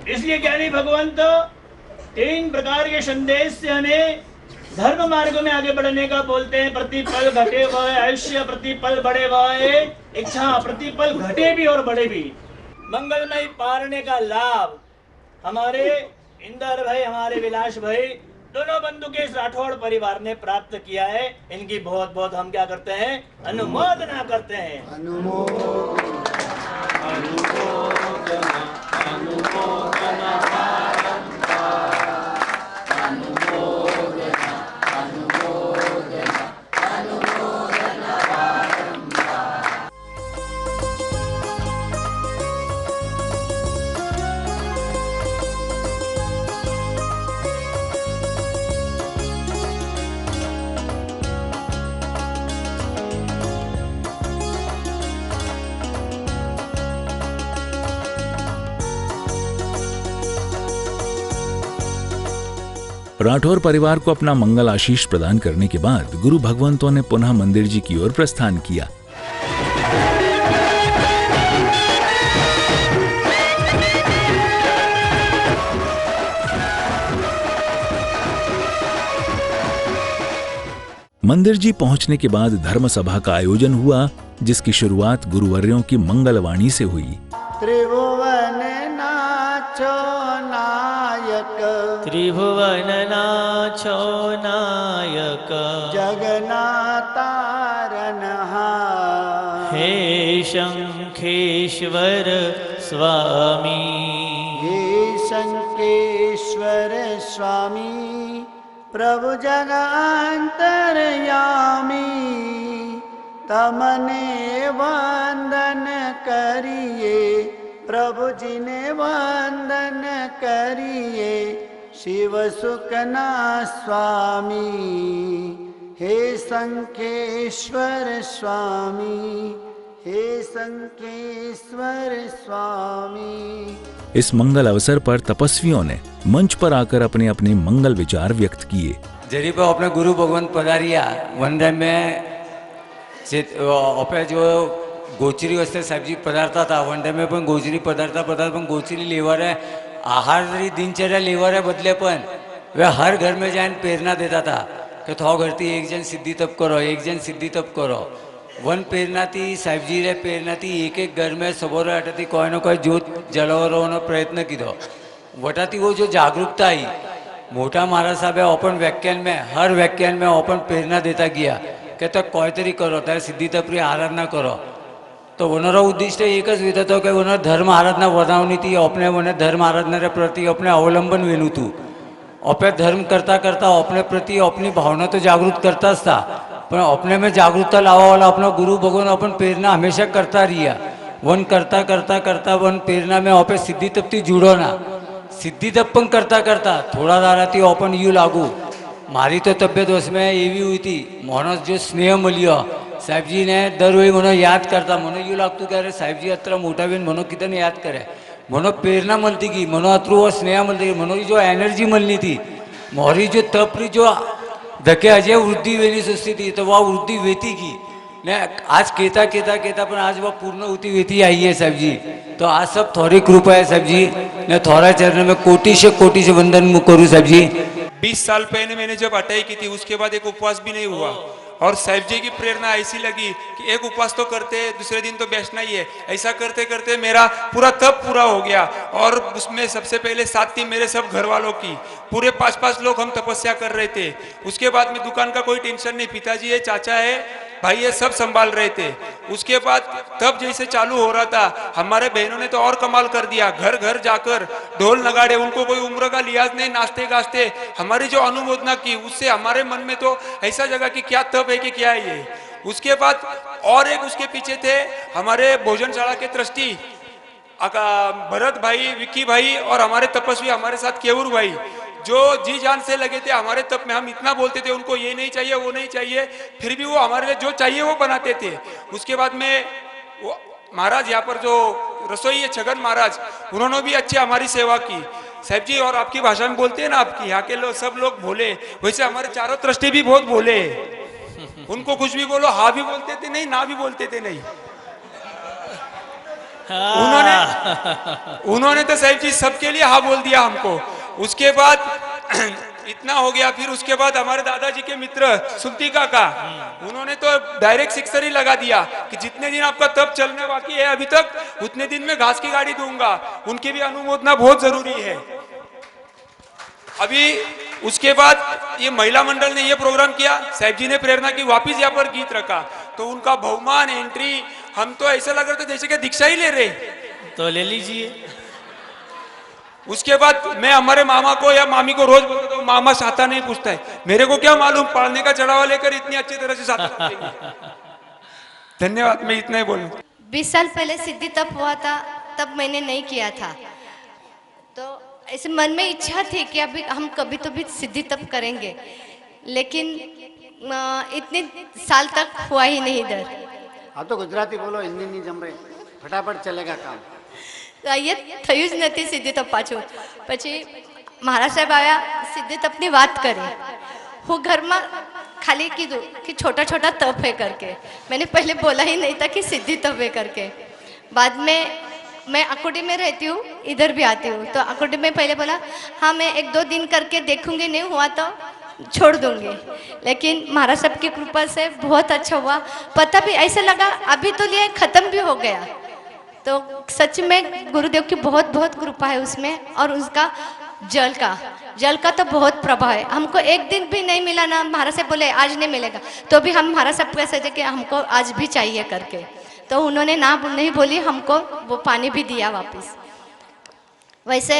Speaker 5: इसलिए ज्ञानी भगवंत 3 प्रकार के संदेश से हमें धर्म मार्ग में आगे बढ़ने का बोलते हैं। प्रति पल घटे वह आयुष्य, प्रति पल बढ़े वह इच्छा, प्रति पल घटे भी और बढ़े भी। मंगलमय पारने का लाभ हमारे इंदर भाई, हमारे विलास भाई, दोनों बंधु के इस राठौड़ परिवार ने प्राप्त किया है। इनकी बहुत बहुत हम क्या करते हैं, अनुमोदना करते हैं।
Speaker 1: राठौर परिवार को अपना मंगल आशीष प्रदान करने के बाद गुरु भगवंतों ने पुनः मंदिर जी की ओर प्रस्थान किया। मंदिर जी पहुंचने के बाद धर्म सभा का आयोजन हुआ, जिसकी शुरुआत गुरुवर्यों की मंगलवाणी से हुई।
Speaker 2: त्रिभुवन नाचो नायक,
Speaker 5: त्रिभुवन नाचो नायक,
Speaker 2: जगन्नातारनहार,
Speaker 5: हे शंखेश्वर स्वामी,
Speaker 2: हे शंखेश्वर स्वामी, प्रभु जगांतरयामी, तमने वंदन करिए, प्रभु जी ने वंदन करिए। शिव सुकना स्वामी, हे संकेश्वर स्वामी, हे संकेश्वर स्वामी।
Speaker 1: इस मंगल अवसर पर तपस्वियों ने मंच पर आकर अपने अपने मंगल विचार व्यक्त किए।
Speaker 9: जरी पर अपने गुरु भगवान पधारिया वंदन में जो गोचरी वस्ते साहेब जी पधारता था, वनडे में पण गोचरी पधारता पण गोचरी लेवर है, आहार जरी दिनचर्या लेवर है बदले पण वे हर घर में जाइन प्रेरणा देता था कि थो घरती एक जन सिद्धि तप करो, एक जन सिद्धि तप करो। वन प्रेरणा थी साहेब जी रे प्रेरणा थी एक एक घर में सबोरे अटती कोई न कोई जोत जलावવાનો प्रयत्न कीधो। वटाती वो जो जागरूकता आई, मोटा महाराज साहब ओपन व्याख्यान में हर व्याख्यान में ओपन प्रेरणा देता गया कि तो कोई तरी करो, तारे सिद्धि तपरी आराधना करो। तो वनरो उद्दिष्ट एक ज होता कि वन धर्म आराधना बनावनी थी, अपने वन धर्म आराधना रे प्रति अपने अवलंबन वेनु थू। अपने धर्म करता करता अपने प्रति अपनी भावना तो जागृत करता था, पर अपने में जागरूकता लावा वाला अपना गुरु भगवान अपन प्रेरणा हमेशा करता रिया। वन करता करता करता वन प्रेरणा में अपने सिद्धि तप थी जुड़ो ना, सिद्धि तप पण करता करता थोड़ा दारा थी अपन यू लागू। मारी तो तबियत उसमें एवी हुई थी, मोनो जो स्नेह मिलियो साहेब जी ने दर वही मनो याद करता, मनो यू लगतु कि अरे साहेब जी अत्र मोटा बीन मनो कितने याद करे, मनो प्रेरणा मिलती गई, मनो अत्रु वो स्नेह मिलती गई, मनो जो एनर्जी मिलनी थी, मोरी जो तपरी जो धके अजय वृद्धि वेनी सोचती थी, तो वह वृद्धि वेती की ने आज केता केता केता पर आज वह पूर्ण होती वेती आई है साहब जी। तो आज सब थोड़ी कृपा है साहब जी ने, थोड़ा चरण में कोटि से वंदन करूँ साहब जी।
Speaker 10: 20 साल पहले मैंने जब अटाई की थी उसके बाद एक उपवास भी नहीं हुआ, और साहिब जी की प्रेरणा ऐसी लगी कि एक उपवास तो करते दूसरे दिन तो बैठना ही है। ऐसा करते करते मेरा पूरा तप पूरा हो गया, और उसमें सबसे पहले साथ थी मेरे सब घर वालों की, पूरे 5-5 लोग हम तपस्या कर रहे थे। उसके बाद में दुकान का कोई टेंशन नहीं, पिताजी है, चाचा है, भाई ये सब संभाल रहे थे। उसके बाद तब जैसे चालू हो रहा था, हमारे बहनों ने तो और कमाल कर दिया, घर घर जाकर ढोल नगाड़े, उनको कोई उम्र का लिहाज नहीं, नाचते गाजते हमारी जो अनुमोदना की, उससे हमारे मन में तो ऐसा जगह कि क्या तब है कि क्या है ये। उसके बाद और एक उसके पीछे थे हमारे भोजनशाला के ट्रस्टी भरत भाई, विक्की भाई, और हमारे तपस्वी हमारे साथ केवूर भाई, जो जी जान से लगे थे हमारे तप में। हम इतना बोलते थे उनको ये नहीं चाहिए वो नहीं चाहिए, फिर भी वो हमारे लिए जो चाहिए वो बनाते थे। उसके बाद में वो महाराज यहाँ पर जो रसोई है छगन महाराज, उन्होंने भी अच्छी हमारी सेवा की साहब जी। और आपकी भाषा में बोलते हैं ना, आपकी यहाँ के लोग सब लोग भोले, वैसे हमारे चारों ट्रस्टी भी बहुत भोले, उनको कुछ भी बोलो हाँ भी बोलते थे नहीं, ना भी बोलते थे नहीं। उन्होंने तो साहब जी सबके लिए हाँ बोल दिया हमको। उसके बाद इतना हो गया, फिर उसके बाद हमारे दादाजी के मित्र सुल्ती काका, उन्होंने तो डायरेक्ट सिक्सर ही लगा दिया कि जितने दिन आपका तप चलने बाकी है अभी तक, उतने दिन में घास की गाड़ी दूंगा। उनकी भी अनुमोदना बहुत जरूरी है। अभी उसके बाद ये महिला मंडल ने ये प्रोग्राम किया, साहब जी ने प्रेरणा की, वापिस यहाँ पर गीत रखा, तो उनका बहुमान एंट्री, हम तो ऐसा लग रहा था जैसे कि दीक्षा ही ले रहे,
Speaker 5: तो ले लीजिए।
Speaker 10: उसके बाद मैं हमारे मामा को या मामी को रोज बोलता हूँ, मामा साता नहीं पूछता है, मेरे को क्या मालूम पालने का चढ़ावा लेकर इतनी अच्छी तरह से साता। धन्यवाद, मैं इतना ही बोलूँ।
Speaker 11: 20 साल पहले सिद्धि तप हुआ था, तब मैंने नहीं किया था, तो ऐसे मन में इच्छा थी कि अभी हम कभी तो भी सिद्धि तप करेंगे, लेकिन इतने साल तक हुआ ही नहीं इधर।
Speaker 2: हाँ तो गुजराती बोलो, हिंदी नहीं जम रहे, फटाफट चलेगा काम।
Speaker 11: ये થયું જ નથી સિદ્ધિ તપ પાછું। પછી મહારાજ સાહેબ આવ્યા, સિદ્ધિ તપની વાત કરી, હું ઘરમાં ખાલી કીધું कि छोटा छोटा तप है करके, मैंने पहले बोला ही नहीं था कि सिद्धि तप है करके। बाद में मैं अकोडी में रहती हूँ, इधर भी आती हूँ, तो अकोडी में पहले बोला हाँ मैं 1-2 दिन करके देखूंगी, नहीं हुआ तो छोड़ दूंगी। लेकिन महाराज साहब की कृपा से बहुत अच्छा हुआ, पता भी ऐसा लगा अभी तो लिए खत्म भी हो गया। तो सच में गुरुदेव की बहुत बहुत कृपा है उसमें, और उसका जल का तो बहुत प्रभाव है। हमको एक दिन भी नहीं मिला ना, महाराज साहब बोले आज नहीं मिलेगा, तो भी हम महाराज साहब को ऐसे कि हमको आज भी चाहिए करके, तो उन्होंने ना नहीं बोली, हमको वो पानी भी दिया वापस। वैसे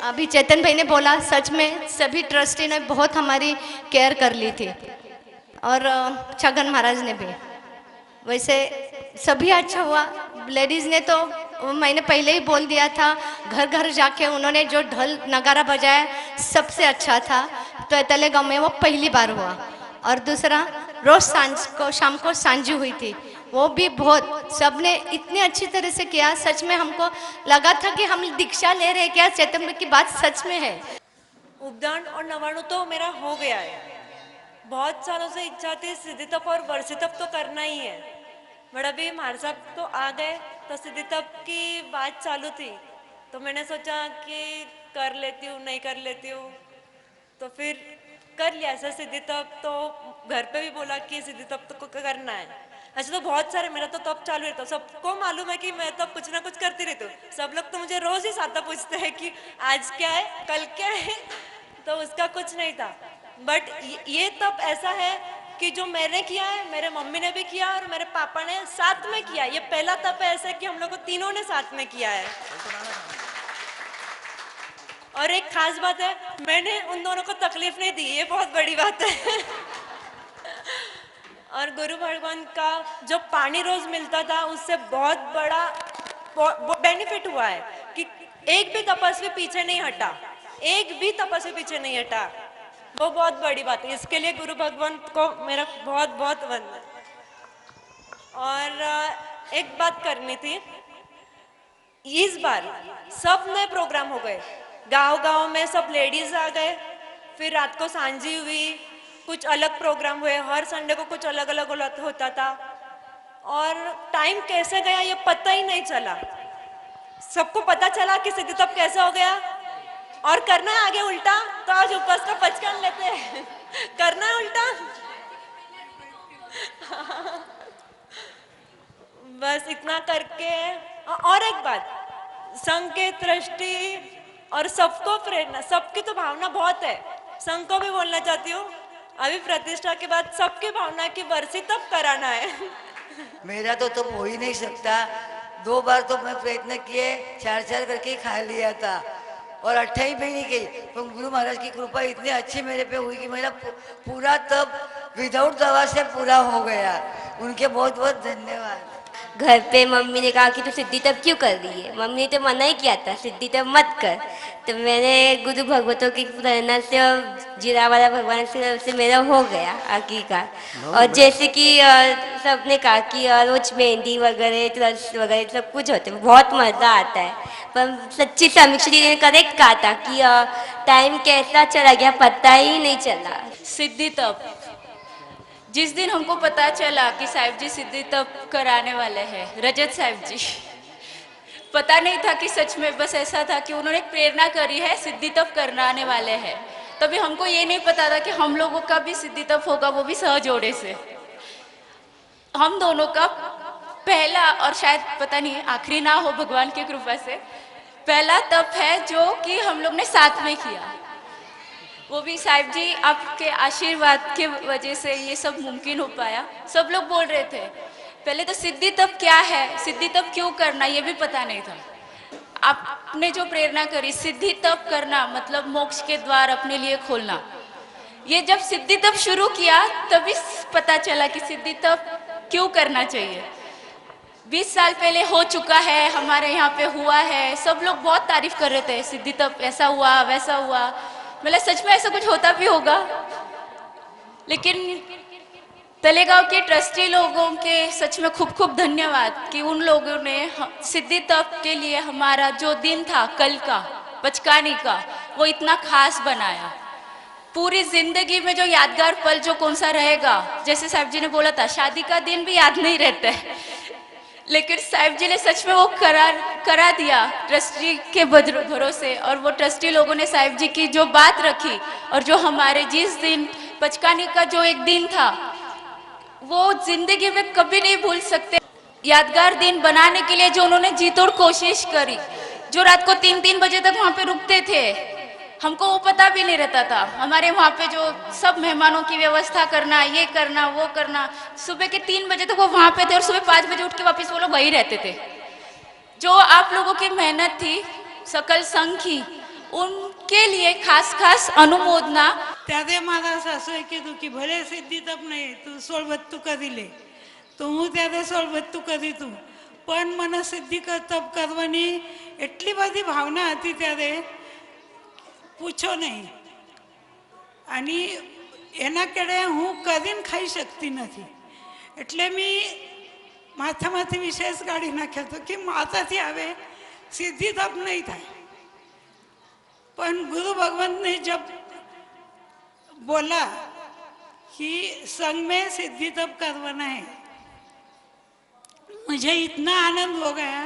Speaker 11: अभी चेतन भाई ने बोला, सच में सभी ट्रस्टी ने बहुत हमारी केयर कर ली थी, और छगन महाराज ने भी। वैसे सभी अच्छा हुआ। लेडीज ने तो मैंने पहले ही बोल दिया था, घर घर जाके उन्होंने जो ढोल नगारा बजाया सबसे अच्छा था। तो तलेगांव में वो पहली बार हुआ। और दूसरा रोज शाम को सांझी हुई थी, वो भी बहुत सबने इतनी अच्छी तरह से किया। सच में हमको लगा था कि हम दीक्षा ले रहे क्या, चैतन्य की बात सच में है।
Speaker 4: उपदान और नवाणु तो मेरा हो गया है। बहुत सालों से इच्छा थी सिद्धि तप और वर्षी तप तो करना ही है, बट अभी महाराज साहब तो आ गए तो सिद्धि तप की बात चालू थी, तो मैंने सोचा कि कर लेती हूँ, नहीं कर लेती हूँ, तो फिर कर लिया ऐसा सिद्धि तप। तो घर पे भी बोला कि सिद्धि तप तो करना है। ऐसे तो बहुत सारे, मेरा तो तप चालू रहता है, सबको मालूम है कि मैं तो कुछ ना कुछ करती रहती हूँ। सब लोग तो मुझे रोज ही सादा पूछते हैं कि आज क्या है, कल क्या है, तो उसका कुछ नहीं था। बट ये तप ऐसा है कि जो मैंने किया है, मेरे मम्मी ने भी किया और मेरे पापा ने साथ में किया। ये पहला तप है ऐसा कि हम लोग तीनों ने साथ में किया है। और एक खास बात है, मैंने उन दोनों को तकलीफ नहीं दी, ये बहुत बड़ी बात है। और गुरु भगवान का जो पानी रोज मिलता था, उससे बहुत बड़ा बेनिफिट हुआ है कि एक भी तपस्वी पीछे नहीं हटा, एक भी तपस्वी पीछे नहीं हटा। वो बहुत बड़ी बात है। इसके लिए गुरु भगवान को मेरा बहुत बहुत वंदन। और एक बात करनी थी, इस बार सब नए प्रोग्राम हो गए, गांव-गांव में सब लेडीज आ गए, फिर रात को सांझी हुई, कुछ अलग प्रोग्राम हुए, हर संडे को कुछ अलग अलग होता था और टाइम कैसे गया ये पता ही नहीं चला। सबको पता चला कि सिद्धि तप कैसे हो गया और करना है आगे उल्टा, तो आज उपवास का पचकान लेते हैं। करना है उल्टा। बस इतना करके। और एक बात, संघ के दृष्टि और सबको प्रेरणा, सबकी तो भावना बहुत है, संघ को भी बोलना चाहती हूँ, अभी प्रतिष्ठा के बाद सबकी भावना की वर्षी तप कराना है।
Speaker 12: मेरा तो हो ही नहीं सकता। 2 बार तो मैं प्रयत्न किए, 4 करके खा लिया था और 28 भी नहीं गई। तो गुरु महाराज की कृपा इतनी अच्छी मेरे पे हुई कि मेरा पूरा तप विदाउट दवा से पूरा हो गया। उनके बहुत बहुत धन्यवाद।
Speaker 13: घर पे मम्मी ने कहा कि तू सिद्धि तप क्यों कर रही है, मम्मी ने तो मना ही किया था सिद्धि तप मत कर। तो मैंने गुरु भगवतों की प्रेरणा से और जीरावाला भगवान से मेरा हो गया हकीकत। और जैसे कि सबने कहा कि रोज मेहंदी वगैरह तुलस वगैरह सब कुछ होते हैं, बहुत मज़ा आता है। पर सच्ची समीक्षा जी ने करेक्ट कहा था कि टाइम कैसा चला गया पता ही नहीं चला।
Speaker 14: सिद्धि तप जिस दिन हमको पता चला कि साहिब जी सिद्धि तप कराने वाले हैं, रजत साहिब जी, पता नहीं था कि सच में, बस ऐसा था कि उन्होंने प्रेरणा करी है सिद्धि तप कराने वाले हैं। तभी हमको ये नहीं पता था कि हम लोगों का भी सिद्धि तप होगा, वो भी सहजोड़े से। हम दोनों का पहला और शायद पता नहीं आखिरी ना हो भगवान की कृपा से, पहला तप है जो कि हम लोग ने साथ में किया। वो भी साहिब जी आपके आशीर्वाद के वजह से ये सब मुमकिन हो पाया। सब लोग बोल रहे थे पहले तो सिद्धि तप क्या है, सिद्धि तप क्यों करना, ये भी पता नहीं था। आपने जो प्रेरणा करी, सिद्धि तप करना मतलब मोक्ष के द्वार अपने लिए खोलना। ये जब सिद्धि तप शुरू किया तभी पता चला कि सिद्धि तप क्यों करना चाहिए। 20 साल पहले हो चुका है, हमारे यहाँ पे हुआ है, सब लोग बहुत तारीफ कर रहे थे, सिद्धि तप ऐसा हुआ वैसा हुआ। मतलब सच में ऐसा कुछ होता भी होगा, लेकिन तलेगांव के ट्रस्टी लोगों के सच में खूब खूब धन्यवाद कि उन लोगों ने सिद्धि तप के लिए हमारा जो दिन था कल का पचकानी का, वो इतना खास बनाया। पूरी जिंदगी में जो यादगार पल जो कौन सा रहेगा, जैसे साहिब जी ने बोला था शादी का दिन भी याद नहीं रहता है, लेकिन साहिब जी ने सच में वो करा दिया ट्रस्टी के भरोसे। और वो ट्रस्टी लोगों ने साहिब जी की जो बात रखी और जो हमारे जिस दिन पचकानी का जो एक दिन था, वो जिंदगी में कभी नहीं भूल सकते। यादगार दिन बनाने के लिए जो उन्होंने जी तोड़ कोशिश करी, जो रात को 3-3 बजे तक वहाँ पे रुकते थे, हमको वो पता भी नहीं रहता था। हमारे वहाँ पे जो सब मेहमानों की व्यवस्था करना, ये करना वो करना, सुबह के 3 बजे तक वो वहाँ पे थे और सुबह 5 बजे उठ के वापस वो लोग वहीं रहते थे। जो आप लोगों की मेहनत थी सकल संघ की, उनके लिए खास खास अनुमोदना।
Speaker 15: त्यादे माझा सासू की भले सिद्धी तप नाही तू सोळबत्तू कधी ले તો હું ત્યારે સોળબત્તું કરી તું. પણ મને સિદ્ધિ તપ કરવાની એટલી બધી ભાવના હતી ત્યારે પૂછો નહીં. અને એના કડે હું કરીને ખાઈ શકતી નથી. એટલે મેં માથામાંથી વિશેષ કાઢી નાખ્યો હતો કે માતાથી આવે સિદ્ધિ તપ નહીં થાય. પણ गुरु भगवंत ने जब बोला कि संग में सिद्धि तप करवाना है, मुझे इतना आनंद हो गया.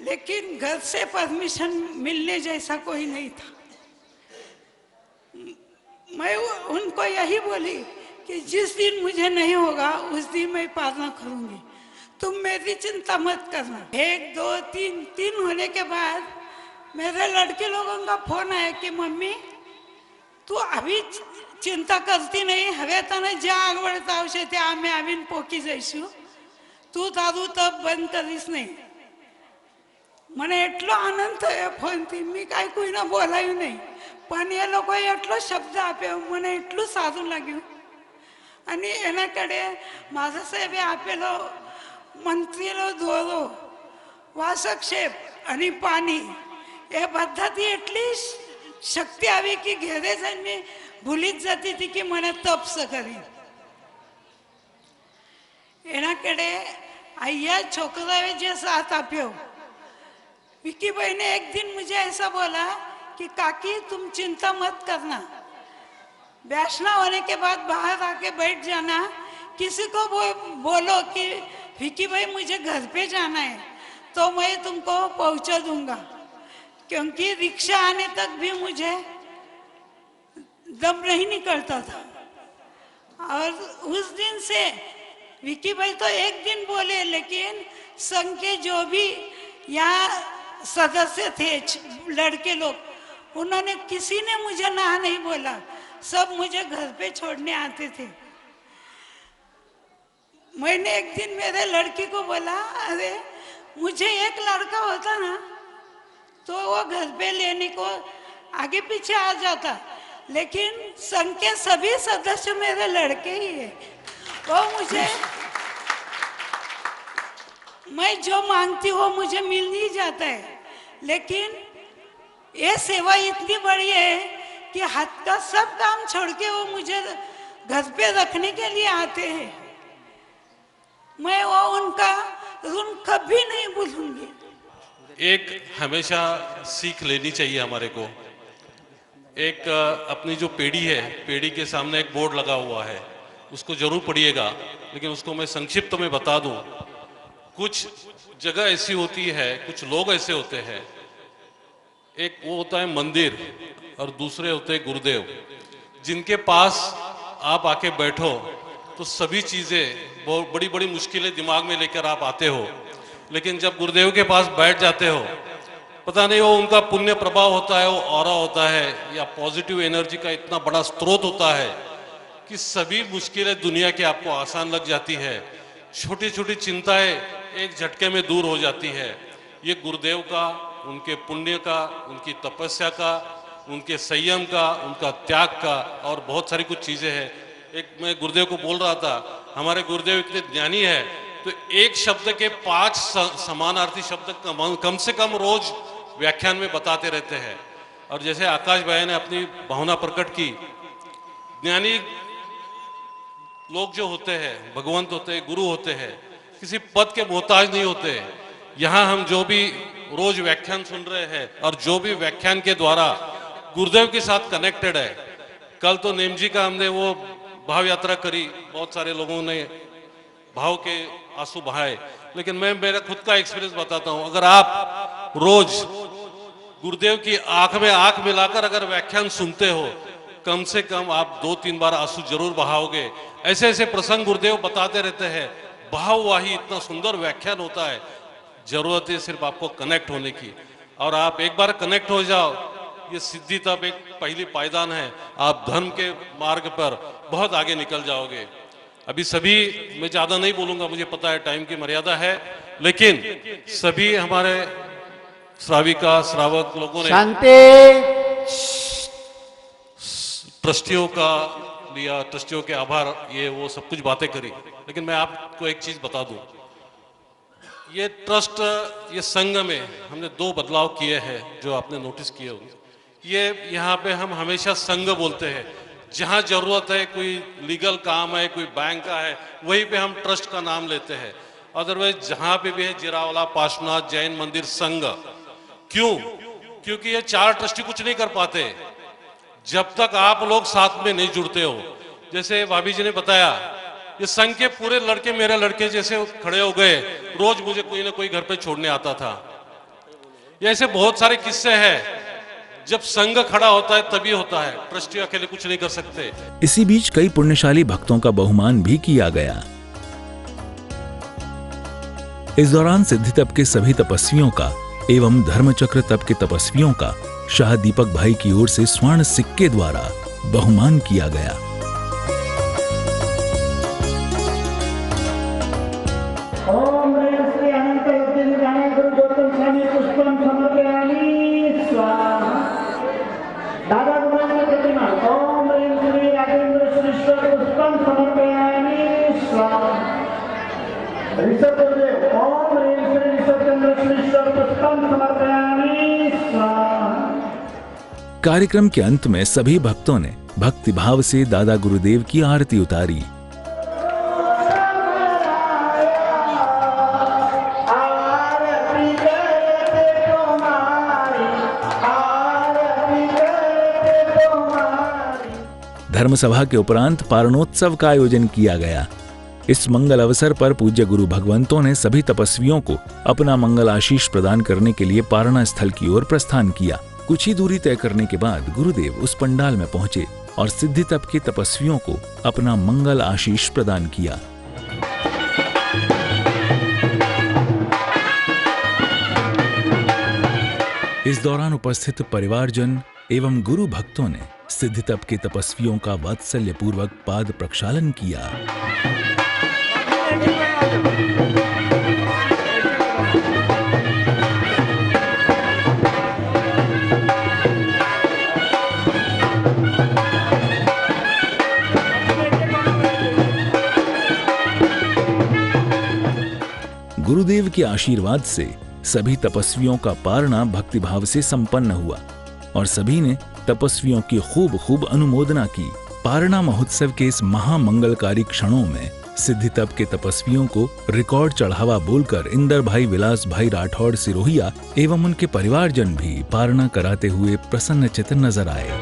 Speaker 15: लेकिन घर से परमिशन मिलने जैसा कोई नहीं था. मैं उनको यही बोली कि जिस दिन मुझे नहीं होगा उस दिन मैं प्रार्थना करूंगी, तुम मेरी चिंता मत करना. 1 2 3 होने के बाद मेरे लड़के लोगों का फोन आया कि मम्मी तू अभी चिंता करती नहीं, હવે તને જ્યાં આગળતા આવશે ત્યાં અમે આવીને પોકી જઈશું, તું તારું તપ બંધ કરીશ નહીં. મને એટલો આનંદ થયો ફોનથી, મેં કાંઈ કોઈને બોલાયું નહીં. પણ એ લોકોએ એટલો શબ્દ આપ્યો, મને એટલું સારું લાગ્યું. અને એના કડે મારા સાહેબે આપેલો મંત્રીનો દોરો, વાસક્ષેપ અને પાણી, એ બધાથી એટલી શક્તિ આવી કે ઘેરે જઈને ભૂલી જ જતી હતી કે મને તપસ કરી. એના કડે અહીંયા છોકરાએ જે સાથ આપ્યો, विक्की भाई ने एक दिन मुझे ऐसा बोला कि काकी तुम चिंता मत करना, वैष्णव होने के बाद बाहर आके बैठ जाना, किसी को बोलो कि विक्की भाई मुझे घर पे जाना है तो मैं तुमको पहुंचा दूंगा. क्योंकि रिक्शा आने तक भी मुझे दम नहीं निकलता था. और उस दिन से विक्की भाई तो एक दिन बोले, लेकिन संघ के जो भी यहाँ सदस्य थे लड़के लोग, उन्होंने किसी ने मुझे ना नहीं बोला, सब मुझे घर पे छोड़ने आते थे. मैंने एक दिन मेरे लड़की को बोला, अरे मुझे एक लड़का होता ना तो वो घर पे लेने को आगे पीछे आ जाता, लेकिन संघ के सभी सदस्य मेरे लड़के ही है. वो मुझे मैं जो मांगती हूँ मुझे मिल नहीं जाता है. लेकिन ये सेवा इतनी बड़ी है कि हाथ का सब काम छोड़ के वो मुझे घर पे रखने के लिए आते हैं. मैं वो उनका ऋण कभी नहीं भूलूंगी.
Speaker 16: एक हमेशा सीख लेनी चाहिए हमारे को. एक अपनी जो पीढ़ी है, पीढ़ी के सामने एक बोर्ड लगा हुआ है, उसको जरूर पढ़िएगा. लेकिन उसको मैं संक्षिप्त में बता दूं. कुछ जगह ऐसी होती है, कुछ लोग ऐसे होते हैं. एक वो होता है मंदिर और दूसरे होते हैं गुरुदेव, जिनके पास आप आके बैठो तो सभी चीजें, बहुत बड़ी बड़ी मुश्किलें दिमाग में लेकर आप आते हो. लेकिन जब गुरुदेव के पास बैठ जाते हो, पता नहीं वो उनका पुण्य प्रभाव होता है, वो ऑरा होता है, या पॉजिटिव एनर्जी का इतना बड़ा स्रोत होता है कि सभी मुश्किलें दुनिया की आपको आसान लग जाती है. छोटी छोटी चिंताएं एक झटके में दूर हो जाती है. ये गुरुदेव का, उनके पुण्य का, उनकी तपस्या का, उनके संयम का, उनका त्याग का, और बहुत सारी कुछ चीजें हैं. एक मैं गुरुदेव को बोल रहा था, हमारे गुरुदेव इतने ज्ञानी है तो एक शब्द के 5 समानार्थी शब्द कम से कम रोज व्याख्यान में बताते रहते हैं. और जैसे आकाश भाई ने अपनी भावना प्रकट की, ज्ञानी लोग जो होते हैं, भगवंत होते हैं, गुरु होते हैं, किसी पद के मोहताज नहीं होते. यहाँ हम जो भी रोज व्याख्यान सुन रहे हैं और जो भी व्याख्यान के द्वारा गुरुदेव के साथ कनेक्टेड है. कल तो नेम जी का हमने वो भाव यात्रा करी, बहुत सारे लोगों ने भाव के आंसू बहाए. लेकिन मैं मेरा खुद का एक्सपीरियंस बताता हूँ. अगर आप रोज गुरुदेव की आंख में आंख मिलाकर अगर व्याख्यान सुनते हो, कम से कम आप 2-3 बार आंसू जरूर बहाओगे. ऐसे ऐसे प्रसंग गुरुदेव बताते रहते हैं. भाववाही इतना सुंदर व्याख्यान होता है. जरूरत है सिर्फ आपको कनेक्ट होने की, और आप एक बार कनेक्ट हो जाओ, ये सिद्धि तब एक पहली पायदान है. आप धर्म के मार्ग पर बहुत आगे निकल जाओगे. अभी सभी, मैं ज्यादा नहीं बोलूंगा, मुझे पता है टाइम की मर्यादा है, लेकिन सभी हमारे श्राविका श्रावक लोगों ने,
Speaker 2: शांति,
Speaker 16: ट्रस्टियों का, लिया, ट्रस्टियों के आभार, ये वो सब कुछ बातें करी, लेकिन मैं आपको एक चीज़ बता दूं, ये ट्रस्ट, ये संघ में हमने 2 बदलाव किए हैं जो आपने नोटिस किए होंगे। ये यहाँ पे हम हमेशा संघ बोलते हैं, जहाँ जरूरत है, कोई लीगल काम है, कोई बैंक का है, वहीं पे हम ट्रस्ट का नाम लेते हैं। अदरवाइज जहाँ पे भी है जिरावला पार्श्वनाथ जैन मंदिर संघ। क्यों? क्योंकि ये 4 ट्रस्टी कुछ नहीं कर पाते जब तक आप लोग साथ में नहीं जुड़ते हो। जैसे भाभी जी ने बताया, ये संघ के पूरे लड़के मेरे लड़के जैसे खड़े हो गए, रोज मुझे कोई ना कोई घर पे छोड़ने आता था। ये ऐसे बहुत सारे किस्से हैं, जब संघ खड़ा होता है तभी होता है, ट्रस्टी अकेले कुछ नहीं कर सकते।
Speaker 1: इसी बीच कई पुण्यशाली भक्तों का बहुमान भी किया गया। इस दौरान सिद्धि तप के सभी तपस्वियों का एवं धर्मचक्र तप के तपस्वियों का शाह दीपक भाई की ओर से स्वर्ण सिक्के द्वारा बहुमान किया गया।
Speaker 17: ओम ह्रीं श्री अनंत लब्धि गुरु गौतम स्वामी पुष्पम समर्पयामि स्वाहा। दादा गुरुदेव की प्रतिमा ओम ह्रीं श्री राजेंद्र श्रीश्वर पुष्पम समर्पयामि स्वाहा। ऋषभ गुरुदेव ओम ह्रीं श्री ऋषभचंद्र श्रीश्वर पुष्पम समर्पयामि स्वाहा।
Speaker 1: कार्यक्रम के अंत में सभी भक्तों ने भक्तिभाव से दादा गुरुदेव की आरती उतारी। धर्मसभा के उपरांत पारणोत्सव का आयोजन किया गया। इस मंगल अवसर पर पूज्य गुरु भगवंतों ने सभी तपस्वियों को अपना मंगल आशीष प्रदान करने के लिए पारणा स्थल की ओर प्रस्थान किया। कुछ ही दूरी तय करने के बाद गुरुदेव उस पंडाल में पहुंचे और सिद्धि तप के तपस्वियों को अपना मंगल आशीष प्रदान किया। इस दौरान उपस्थित परिवारजन एवं गुरु भक्तों ने सिद्धि तप के तपस्वियों का वात्सल्य पूर्वक पाद प्रक्षालन किया। गुरुदेव के आशीर्वाद से सभी तपस्वियों का पारणा भक्तिभाव से संपन्न हुआ और सभी ने तपस्वियों की खूब अनुमोदना की। पारणा महोत्सव के इस महामंगलकारी क्षणों में सिद्धि तप के तपस्वियों को रिकॉर्ड चढ़ावा बोलकर इंदर भाई विलास भाई राठौड़ सिरोहिया एवं उनके परिवारजन भी पारणा कराते हुए प्रसन्नचित्त नजर आए।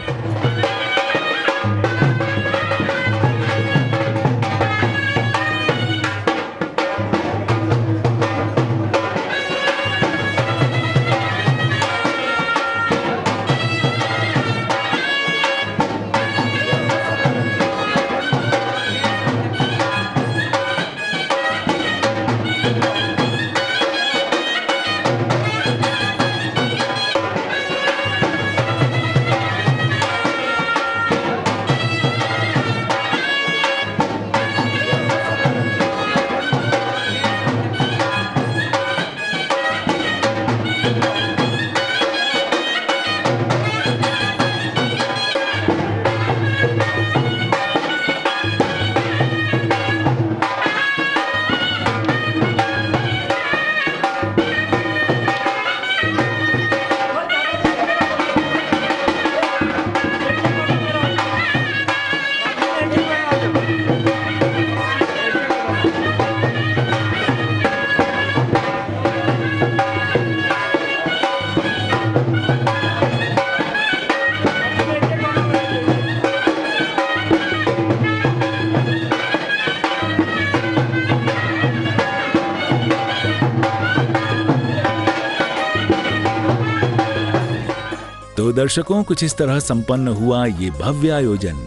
Speaker 1: तो दर्शकों, कुछ इस तरह संपन्न हुआ ये भव्य आयोजन।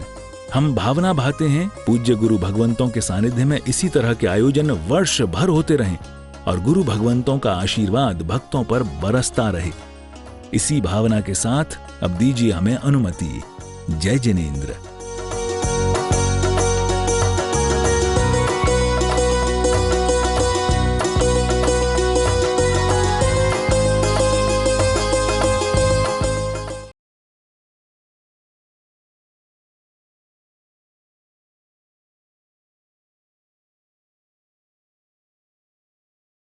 Speaker 1: हम भावना भाते हैं पूज्य गुरु भगवंतों के सानिध्य में इसी तरह के आयोजन वर्ष भर होते रहें और गुरु भगवंतों का आशीर्वाद भक्तों पर बरसता रहे। इसी भावना के साथ अब दीजिए हमें अनुमति। जय जिनेंद्र।